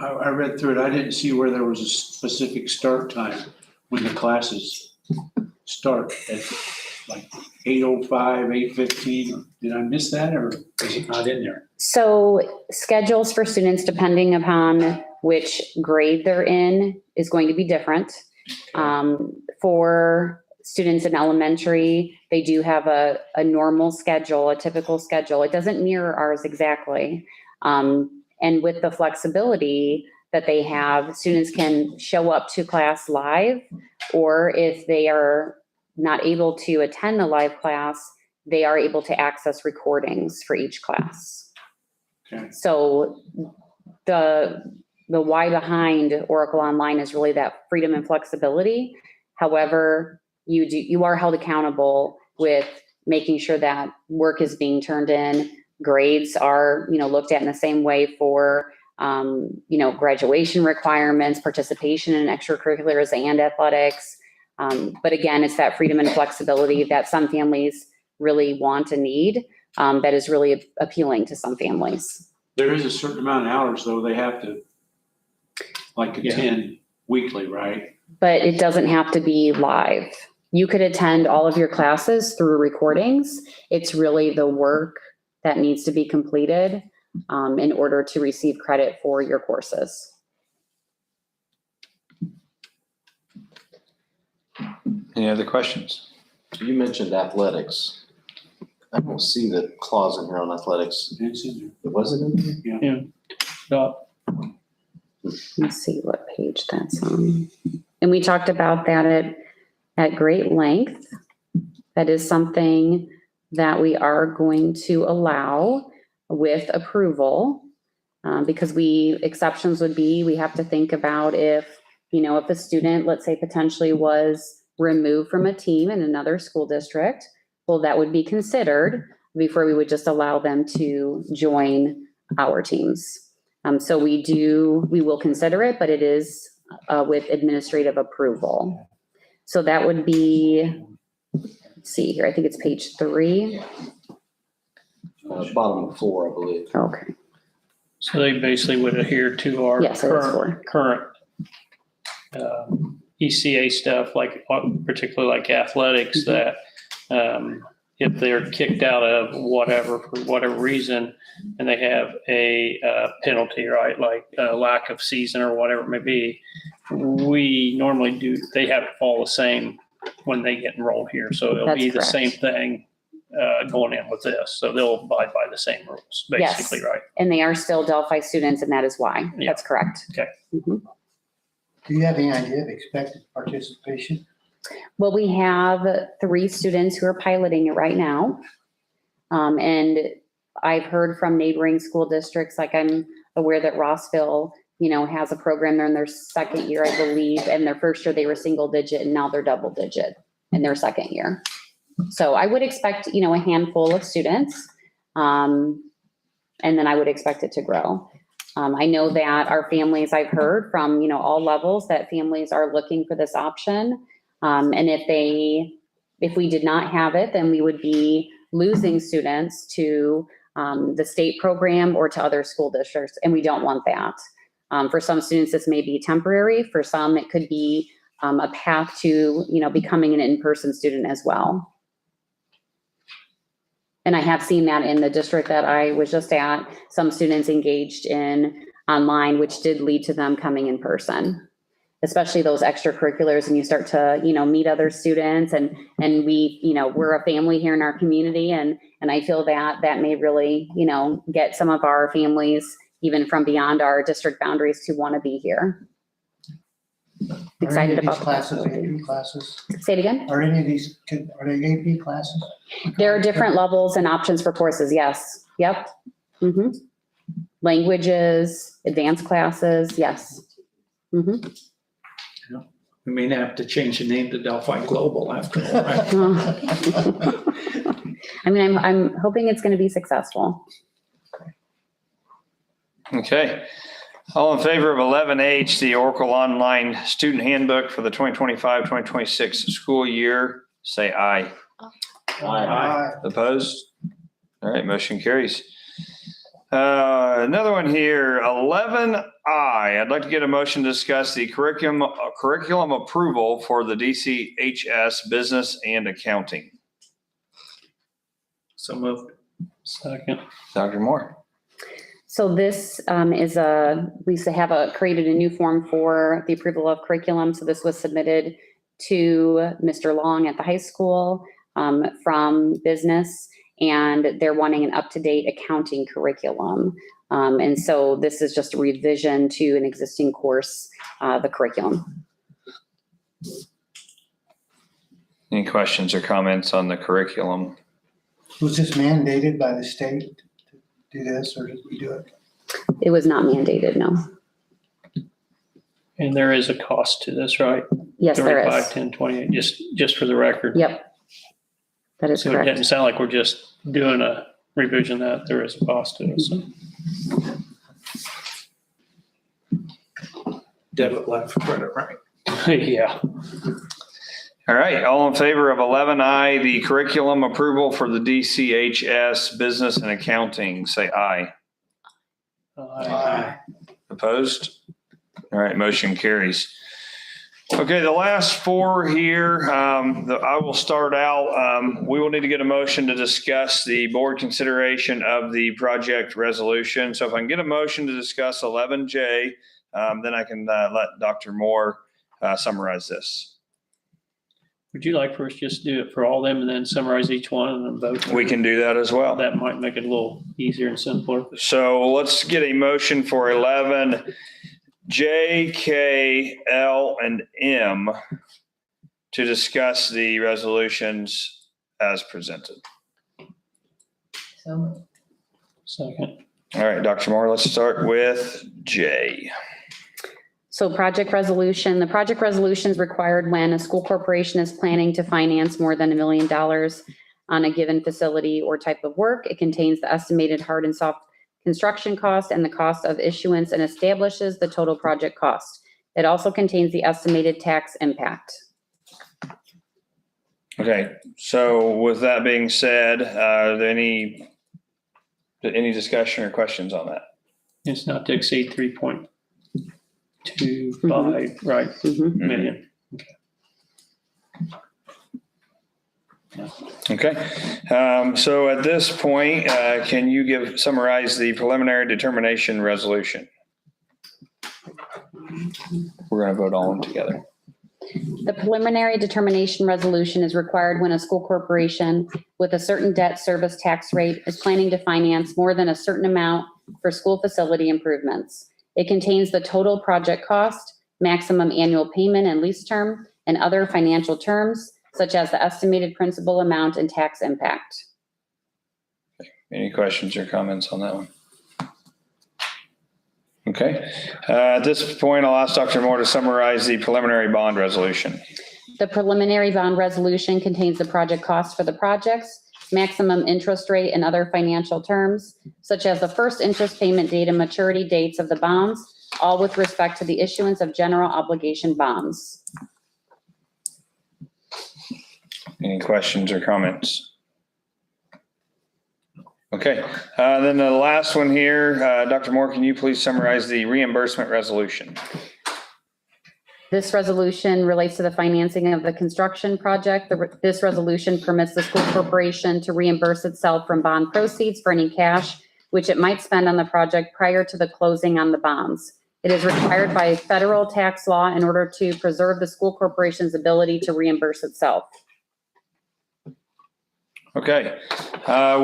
I read through it, I didn't see where there was a specific start time when the classes start at like 8:05, 8:15. Did I miss that, or is it not in there? So schedules for students, depending upon which grade they're in, is going to be different. For students in elementary, they do have a normal schedule, a typical schedule. It doesn't mirror ours exactly. And with the flexibility that they have, students can show up to class live, or if they are not able to attend the live class, they are able to access recordings for each class. Okay. So the why behind Oracle Online is really that freedom and flexibility. However, you are held accountable with making sure that work is being turned in, grades are, looked at in the same way for, graduation requirements, participation in extracurriculars and athletics. But again, it's that freedom and flexibility that some families really want and need, that is really appealing to some families. There is a certain amount of hours though they have to attend weekly, right? But it doesn't have to be live. You could attend all of your classes through recordings. It's really the work that needs to be completed in order to receive credit for your courses. Any other questions? You mentioned athletics. I don't see the clause in here on athletics. It's in Was it in there? there. Yeah. Let's see what page that's on. And we talked about that at great length. That is something that we are going to allow with approval, because exceptions would be, we have to think about if a student, let's say, potentially was removed from a team in another school district, well, that would be considered before we would just allow them to join our teams. So we will consider it, but it is with administrative approval. So that would be, let's see here, I think it's page 3. Bottom of 4, I believe. Okay. So they basically would adhere to our Yes, it is current ECA stuff, particularly like athletics, that if they're kicked out of whatever, for whatever reason, and they have a penalty, right, like a lack of season or whatever it may be, we normally they have to follow the same when they get enrolled here. So it'll That's be the correct. same thing going in with this. So they'll abide by the same rules, basically, right? And they are still Delphi students, and that is why. Yeah. That's correct. Okay. Mhm. Do you have any idea of expected participation? Well, we have 3 students who are piloting it right now. And I've heard from neighboring school districts, like I'm aware that Rossville, has a program. They're in their second year, I believe, and their first year they were single digit, and now they're double digit in their second year. So I would expect, a handful of students, and then I would expect it to grow. I know that our families, I've heard from, all levels, that families are looking for this option. And if we did not have it, then we would be losing students to the state program or to other school districts, and we don't want that. For some students, this may be temporary. For some, it could be a path to, becoming an in-person student as well. And I have seen that in the district that I was just at, some students engaged in online, which did lead to them coming in person, especially those extracurriculars. And you start to, meet other students, and we, we're a family here in our community. And I feel that may really, get some of our families, even from beyond our district boundaries, to want to be here. Excited about the classes, possibility. AP classes? Say it again? Are any of these, are they AP classes? There are different levels and options for courses, yes. Yep. Mm-hmm. Languages, advanced classes, yes. Mm-hmm. We may have to change the name to Delphi Global after all, right? I mean, I'm hoping it's going to be successful. Okay. All in favor of 11H, the Oracle Online Student Handbook for the 2025-2026 school year, say aye. Aye. Opposed? All right, motion carries. Another one here, 11I. I'd like to get a motion to discuss the curriculum approval for the DCHS Business and Accounting. So moved. Second. Dr. Moore. So this we have created a new form for the approval of curriculum. So this was submitted to Mr. Long at the high school from business, and they're wanting an up-to-date accounting curriculum. And so this is just a revision to an existing course, the curriculum. Any questions or comments on the curriculum? Was this mandated by the state to do this, or did we do it? It was not mandated, no. And there is a cost to this, right? Yes, there is. 35, 10, 28, just for the record. Yep. That is So it correct. doesn't sound like we're just doing a revision that there is a cost to it. So. Debit left for credit, right? Yeah. All right, all in favor of 11I, the curriculum approval for the DCHS Business and Accounting, say aye. Aye. Opposed? All right, motion carries. Okay, the last four here, I will start out. We will need to get a motion to discuss the board consideration of the project resolution. So if I can get a motion to discuss 11J, then I can let Dr. Moore summarize this. Would you like for us just to do it for all of them and then summarize each one and then vote? We can do that as well. That might make it a little easier and simpler. So let's get a motion for 11 J, K, L, and M to discuss the resolutions as presented. So. Second. All right, Dr. Moore, let's start with J. So project resolution, the project resolution is required when a school corporation is planning to finance more than $1 million on a given facility or type of work. It contains the estimated hard and soft construction cost and the cost of issuance and establishes the total project cost. It also contains the estimated tax impact. Okay, so with that being said, are there any discussion or questions on that? It's not to exceed 3.25, right, million. Okay, so at this point, can you summarize the preliminary determination resolution? We're going to vote all in together. The preliminary determination resolution is required when a school corporation with a certain debt service tax rate is planning to finance more than a certain amount for school facility improvements. It contains the total project cost, maximum annual payment and lease term, and other financial terms, such as the estimated principal amount and tax impact. Any questions or comments on that one? Okay, at this point, I'll ask Dr. Moore to summarize the preliminary bond resolution. The preliminary bond resolution contains the project cost for the projects, maximum interest rate, and other financial terms, such as the first interest payment date and maturity dates of the bonds, all with respect to the issuance of general obligation bonds. Any questions or comments? Okay, then the last one here, Dr. Moore, can you please summarize the reimbursement resolution? This resolution relates to the financing of the construction project. This resolution permits the school corporation to reimburse itself from bond proceeds for any cash which it might spend on the project prior to the closing on the bonds. It is required by federal tax law in order to preserve the school corporation's ability to reimburse itself. Okay,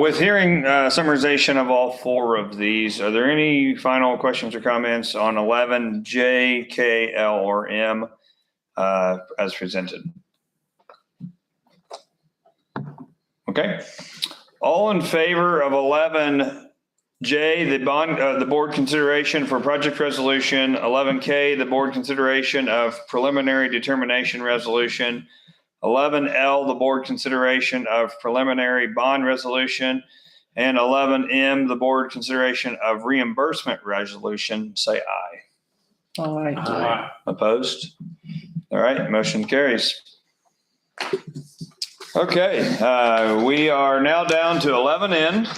with hearing summarization of all four of these, are there any final questions or comments on 11 J, K, L, or M as presented? Okay, all in favor of 11 J, the board consideration for project resolution, 11K, the board consideration of preliminary determination resolution, 11L, the board consideration of preliminary bond resolution, and 11M, the board consideration of reimbursement resolution, say aye. Aye. Opposed? All right, motion carries. Okay, we are now down to 11N.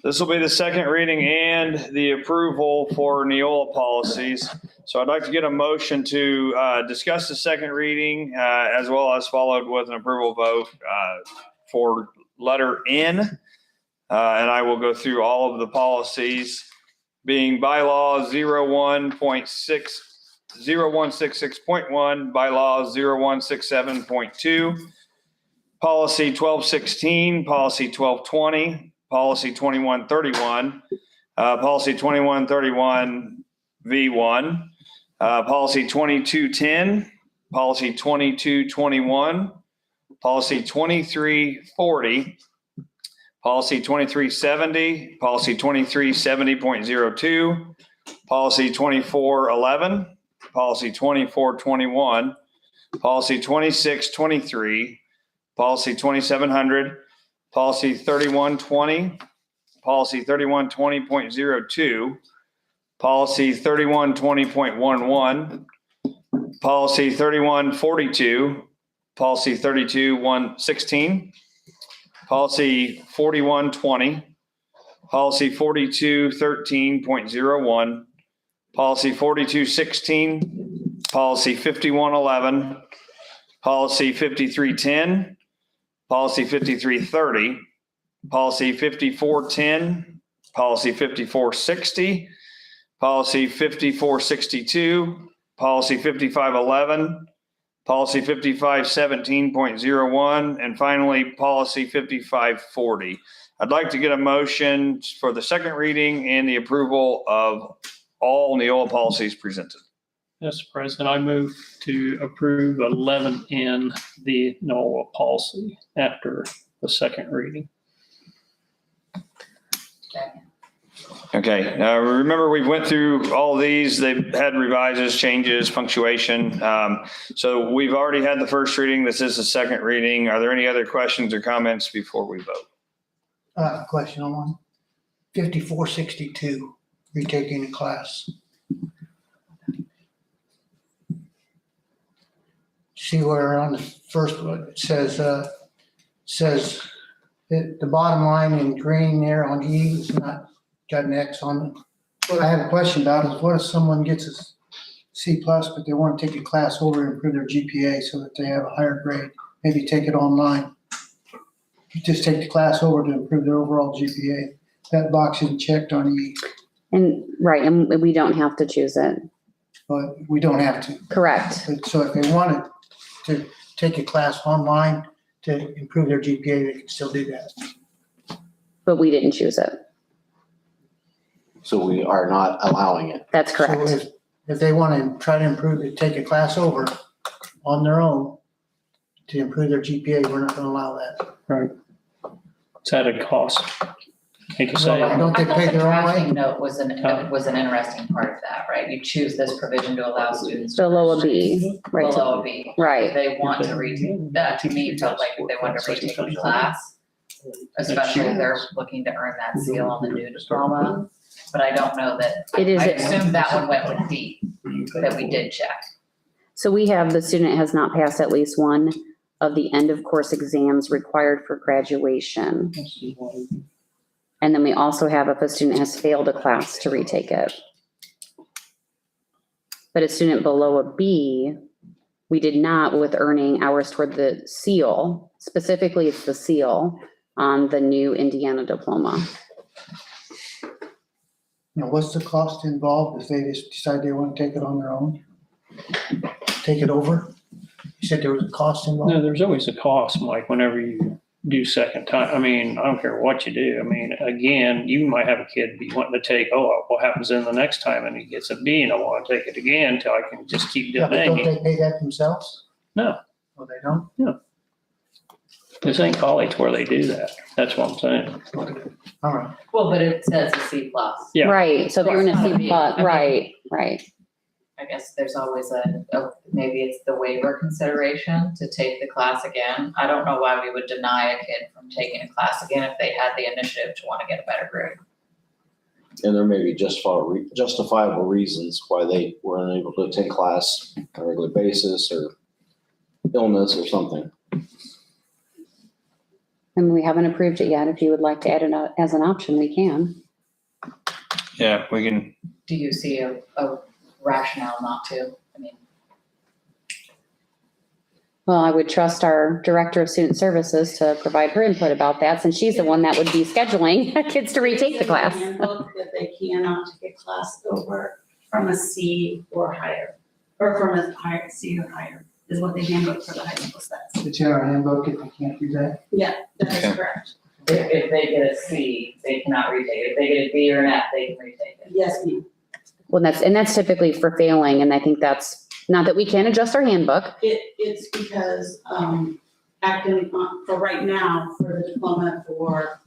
This will be the second reading and the approval for Neola policies. So I'd like to get a motion to discuss the second reading as well as followed with an approval vote for letter N. And I will go through all of the policies, being bylaw 0166.1, bylaw 0167.2, policy 1216, policy 1220, policy 2131, policy 2131 V1, policy 2210, policy 2221, policy 2340, policy 2370, policy 2370.02, policy 2411, policy 2421, policy 2623, policy 2700, policy 3120, policy 3120.02, policy 3120.11, policy 3142, policy 32116, policy 4120, policy 4213.01, policy 4216, policy 5111, policy 5310, policy 5330, policy 5410, policy 5460, policy 5462, policy 5511, policy 5517.01, and finally, policy 5540. I'd like to get a motion for the second reading and the approval of all Neola policies presented. Mr. President, I move to approve 11N, the NOAA policy, after the second reading. Okay, remember we went through all these. They've had revises, changes, punctuation. So we've already had the first reading. This is the second reading. Are there any other questions or comments before we vote? Question on one. 5462, retaking a class. See where on the first one, it says that the bottom line in green there on E is not got an X on it. What I have a question about is what if someone gets a C+, but they want to take a class over and improve their GPA so that they have a higher grade, maybe take it online. You just take the class over to improve their overall GPA. That box isn't checked on E, And, right, and we don't have to choose it. but we don't have to. Correct. But so if they wanted to take a class online to improve their GPA, they can still do that. But we didn't choose it. So we are not allowing it. That's So correct. if they want to try to improve it, take a class over on their own to improve their GPA, we're not going to allow that. Right. It's at a cost. Hate to say Well, it. don't they pay their own way? Drafting note was an interesting part of that, right? You choose this provision to allow students to Below a B, right? below a B. Right. If they want to retake, that to me felt like if they want to retake the class, especially if they're looking to earn that seal on the new diploma. But I don't know that, It is. I assumed that one went with D, that we did check. So we have the student has not passed at least one of the end of course exams required for graduation. And then we also have if a student has failed a class to retake it. But a student below a B, we did not with earning hours toward the seal, specifically it's the seal on the new Indiana diploma. Now, what's the cost involved if they just decide they want to take it on their own? Take it over? You said there was a cost involved? No, there's always a cost, Mike, whenever you do second time. I mean, I don't care what you do. I mean, again, you might have a kid be wanting to take, what happens in the next time? And he gets a B and I want to take it again until I can just keep Yeah, but don't delaying it. they pay that themselves? No, Oh, they don't? this ain't college where they do that. That's what I'm saying. All right. Well, but it says a C plus. Yeah. Right, so if you're in a C+, I mean, right. I guess there's always maybe it's the waiver consideration to take the class again. I don't know why we would deny a kid from taking a class again if they had the initiative to want to get a better grade. And there may be justifiable reasons why they were unable to attend class on a regular basis or illness or something. And we haven't approved it yet. If you would like to add it as an option, we can. Yeah, we can. Do you see a rationale not to? I mean, Well, I would trust our Director of Student Services to provide her input about that, since she's the one that would be scheduling kids to retake the class. It's in the handbook that they cannot take a class over from a C or higher, or from a higher, C or higher, is what the handbook for the high school says. It's in our handbook if they can't do that. Yeah, that is Okay. correct. If they get a C, they cannot retake it. If they get a B or an F, they can retake it. Yes, ma'am. Well, that's typically for failing, and I think that's, not that we can't adjust our handbook. It's because, academic, for right now, for the diploma for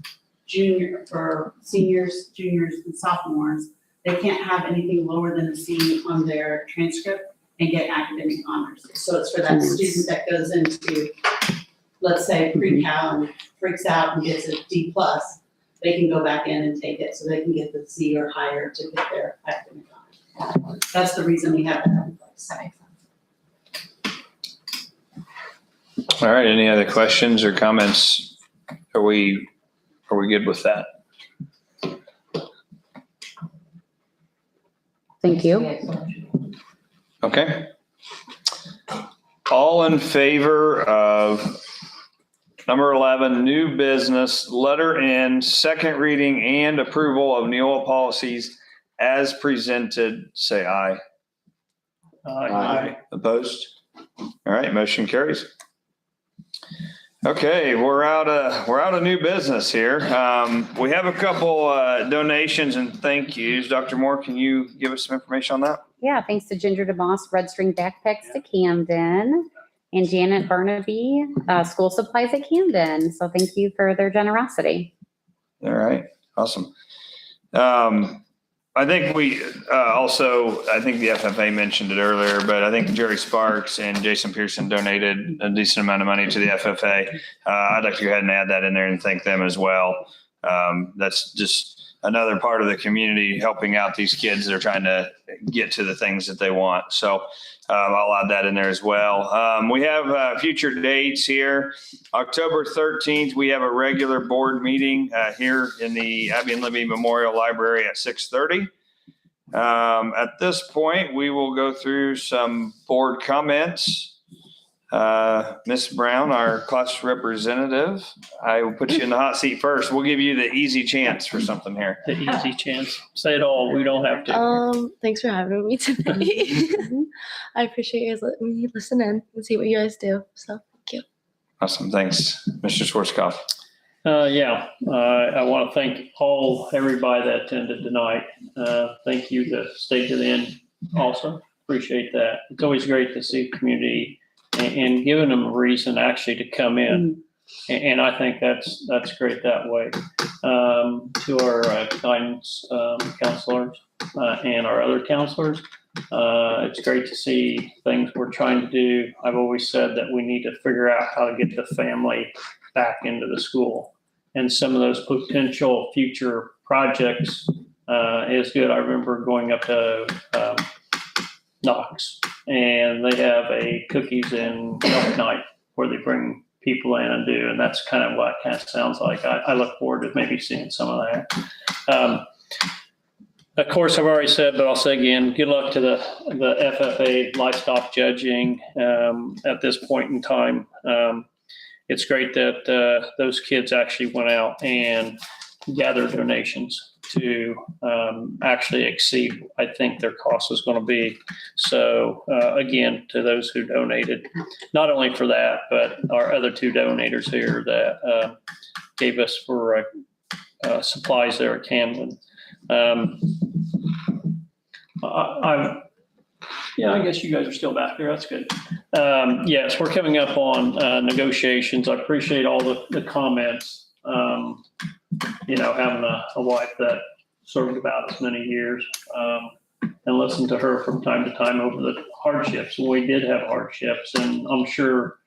seniors, juniors, and sophomores, they can't have anything lower than a C on their transcript and get academic honors. So it's for that student that goes into, let's say, pre-cal and freaks out and gets a D+, they can go back in and take it, so they can get the C or higher to get their academic honors. That's the reason we have that in place. That makes sense. All right, any other questions or comments? Are we good with that? Thank you. Okay. All in favor of number 11, new business, letter N, second reading and approval of Neola policies as presented, say aye. Aye. Opposed? All right, motion carries. Okay, we're out of new business here. We have a couple donations and thank yous. Dr. Moore, can you give us some information on that? Yeah, thanks to Ginger DeMoss, Red String Backpacks to Camden, and Janet Barnaby, School Supplies at Camden. So thank you for their generosity. All right, awesome. I think we I think the FFA mentioned it earlier, but I think Jerry Sparks and Jason Pearson donated a decent amount of money to the FFA. I'd like to go ahead and add that in there and thank them as well. That's just another part of the community helping out these kids that are trying to get to the things that they want. So I'll add that in there as well. We have future dates here. October 13th, we have a regular board meeting here in the Abby and Libby Memorial Library at 6:30. At this point, we will go through some board comments. Ms. Brown, our class representative, I will put you in the hot seat first. We'll give you the easy chance for something here. The easy chance. Say it all. We don't have to. Thanks for having me tonight. I appreciate you guys letting me listen in and see what you guys do. So thank you. Awesome. Thanks. Mr. Schwarzkopf. I want to thank everybody that attended tonight. Thank you that stayed to the end also. Appreciate that. It's always great to see community and giving them a reason actually to come in. And I think that's great that way. To our guidance counselors and our other counselors, it's great to see things we're trying to do. I've always said that we need to figure out how to get the family back into the school. And some of those potential future projects is good. I remember going up to Knox, and they have a cookies and milk night where they bring people in and do, and that's kind of what it kind of sounds like. I look forward to maybe seeing some of that. Of course, I've already said, but I'll say again, good luck to the FFA livestock judging at this point in time. It's great that those kids actually went out and gathered donations to actually exceed, I think, their cost is going to be. So again, to those who donated, not only for that, but our other two donators here that gave us for supplies there at Camden. I guess you guys are still back there. That's good. Yes, we're coming up on negotiations. I appreciate all the comments. Having a wife that served about as many years and listened to her from time to time over the hardships. We did have hardships, and I'm sure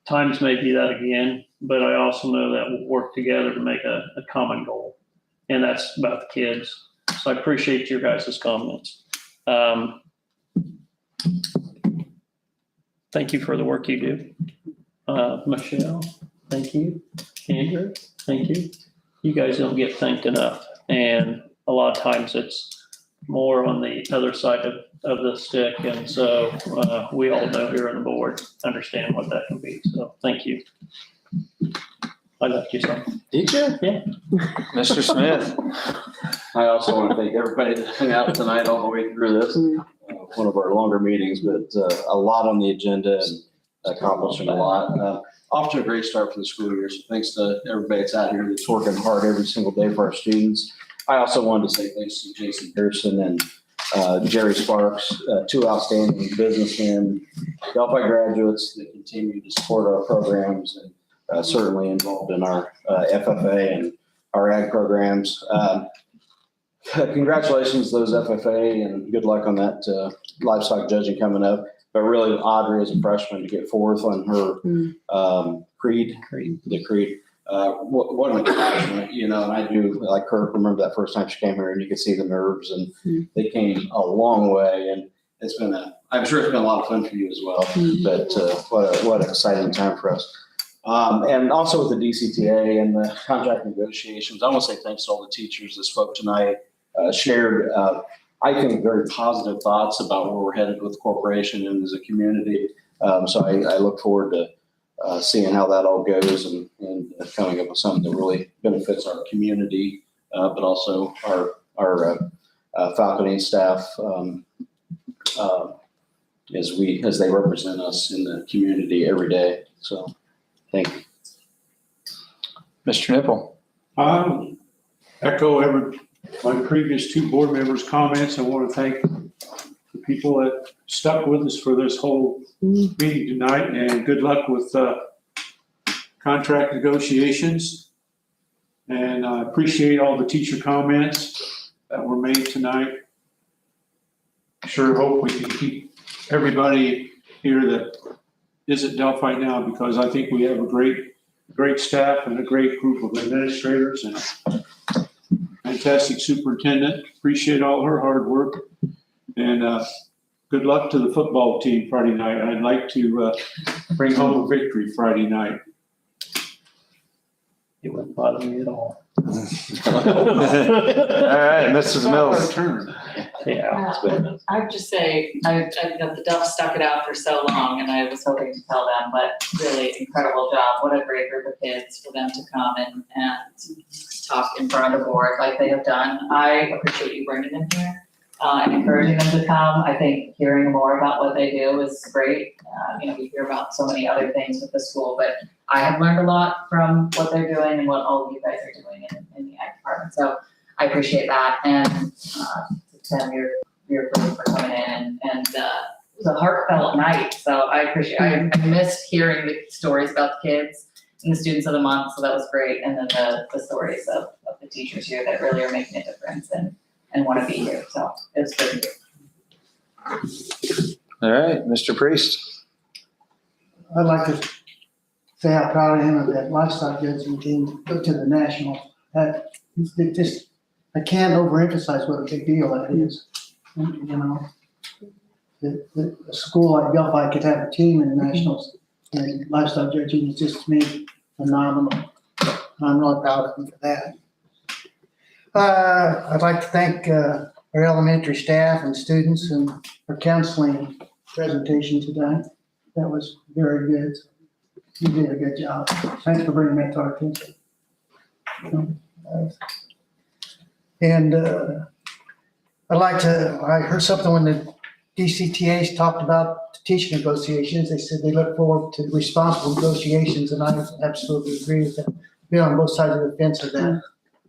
times may be that again, but I also know that we'll work together to make a common goal, and that's about the kids. So I appreciate your guys' comments. Thank you for the work you do. Michelle, thank you. Andrew, thank you. You guys don't get thanked enough. And a lot of times it's more on the other side of the stick. And so we all know here on the board, understand what that can be. So thank you. I left you something. Did you? Yeah. Mr. Smith. I also want to thank everybody that hung out tonight all the way through this. One of our longer meetings, but a lot on the agenda and accomplishing a lot. Off to a great start for the school year. So thanks to everybody that's out here that's working hard every single day for our students. I also wanted to say thanks to Jason Pearson and Jerry Sparks, two outstanding businessmen, Delphi graduates that continue to support our programs and certainly involved in our FFA and our ag programs. Congratulations to those FFA and good luck on that livestock judging coming up. But really, Audrey as a freshman to get fourth on her creed. What an accomplishment, and I do, like Kirk, remember that first time she came here and you could see the nerves and they came a long way. And it's been I'm sure it's been a lot of fun for you as well, but what an exciting time for us. And also with the DCTA and the contract negotiations, I want to say thanks to all the teachers that spoke tonight, shared, I think, very positive thoughts about where we're headed with the corporation and as a community. So I look forward to seeing how that all goes and coming up with something that really benefits our community, but also our faculty and staff as they represent us in the community every day. So thank you. Mr. Nipple. Echo my previous two board members' comments. I want to thank the people that stuck with us for this whole meeting tonight, and good luck with contract negotiations. And I appreciate all the teacher comments that were made tonight. Sure hope we can keep everybody here that is at Delphi now, because I think we have a great staff and a great group of administrators and fantastic superintendent. Appreciate all her hard work, and good luck to the football team Friday night. I'd like to bring home a victory Friday night. It wouldn't bother me at all. All right, Mrs. Mills. Yeah. I'd just say, I've got the Duff stuck it out for so long, and I was hoping to tell them, but really incredible job. What a great group of kids for them to come and talk in front of the board like they have done. I appreciate you bringing them here and encouraging them to come. I think hearing more about what they do is great. We hear about so many other things with the school, but I have learned a lot from what they're doing and what all of you guys are doing in the ag department. So I appreciate that. And Tim, your group for coming in and it was a heartfelt night. So I appreciate, I missed hearing the stories about the kids and the students of the month. So that was great. And then the stories of the teachers here that really are making a difference and want to be here. So it was good. All right, Mr. Priest. I'd like to say how proud I am of that livestock judging team to go to the national. I can't overemphasize what a big deal that is. The school like Delphi could have a team in the nationals, and livestock judging is just, to me, phenomenal. I'm really proud of them for that. I'd like to thank our elementary staff and students and our counseling presentation tonight. That was very good. You did a good job. Thanks for bringing that to our attention. And I heard something when the DCTAs talked about teacher negotiations. They said they look forward to responsible negotiations, and I absolutely agree with that. Be on both sides of the fence of that.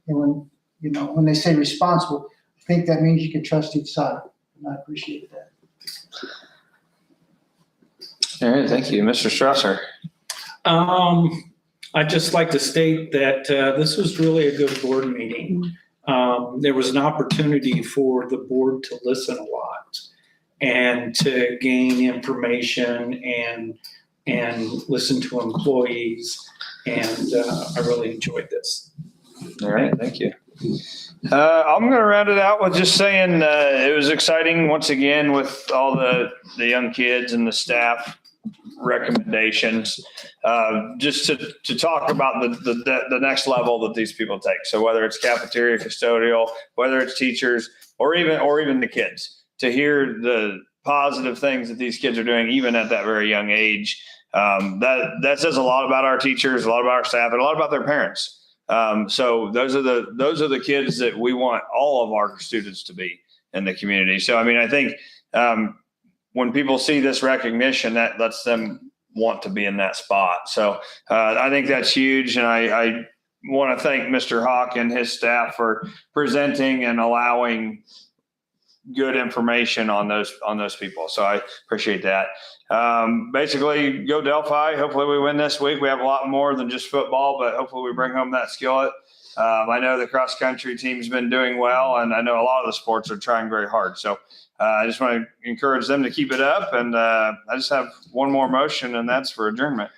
And when they say responsible, I think that means you can trust each side, and I appreciate that. All right, thank you. Mr. Strasser. I'd just like to state that this was really a good board meeting. There was an opportunity for the board to listen a lot and to gain information and listen to employees. And I really enjoyed this. All right, thank you. I'm going to round it out with just saying it was exciting once again with all the young kids and the staff recommendations, just to talk about the next level that these people take. So whether it's cafeteria, custodial, whether it's teachers, or even the kids, to hear the positive things that these kids are doing, even at that very young age. That says a lot about our teachers, a lot about our staff, and a lot about their parents. So those are the kids that we want all of our students to be in the community. So, I mean, I think when people see this recognition, that lets them want to be in that spot. So I think that's huge. And I want to thank Mr. Hawk and his staff for presenting and allowing good information on those people. So I appreciate that. Basically, go Delphi. Hopefully we win this week. We have a lot more than just football, but hopefully we bring home that skillet. I know the cross country team's been doing well, and I know a lot of the sports are trying very hard. So I just want to encourage them to keep it up. And I just have one more motion, and that's for adjournment.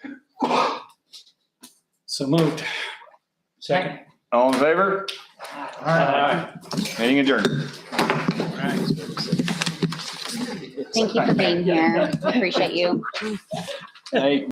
So moved. Second. All in favor? Aye. Meeting adjourned. Thank you for being here. Appreciate you. Hey.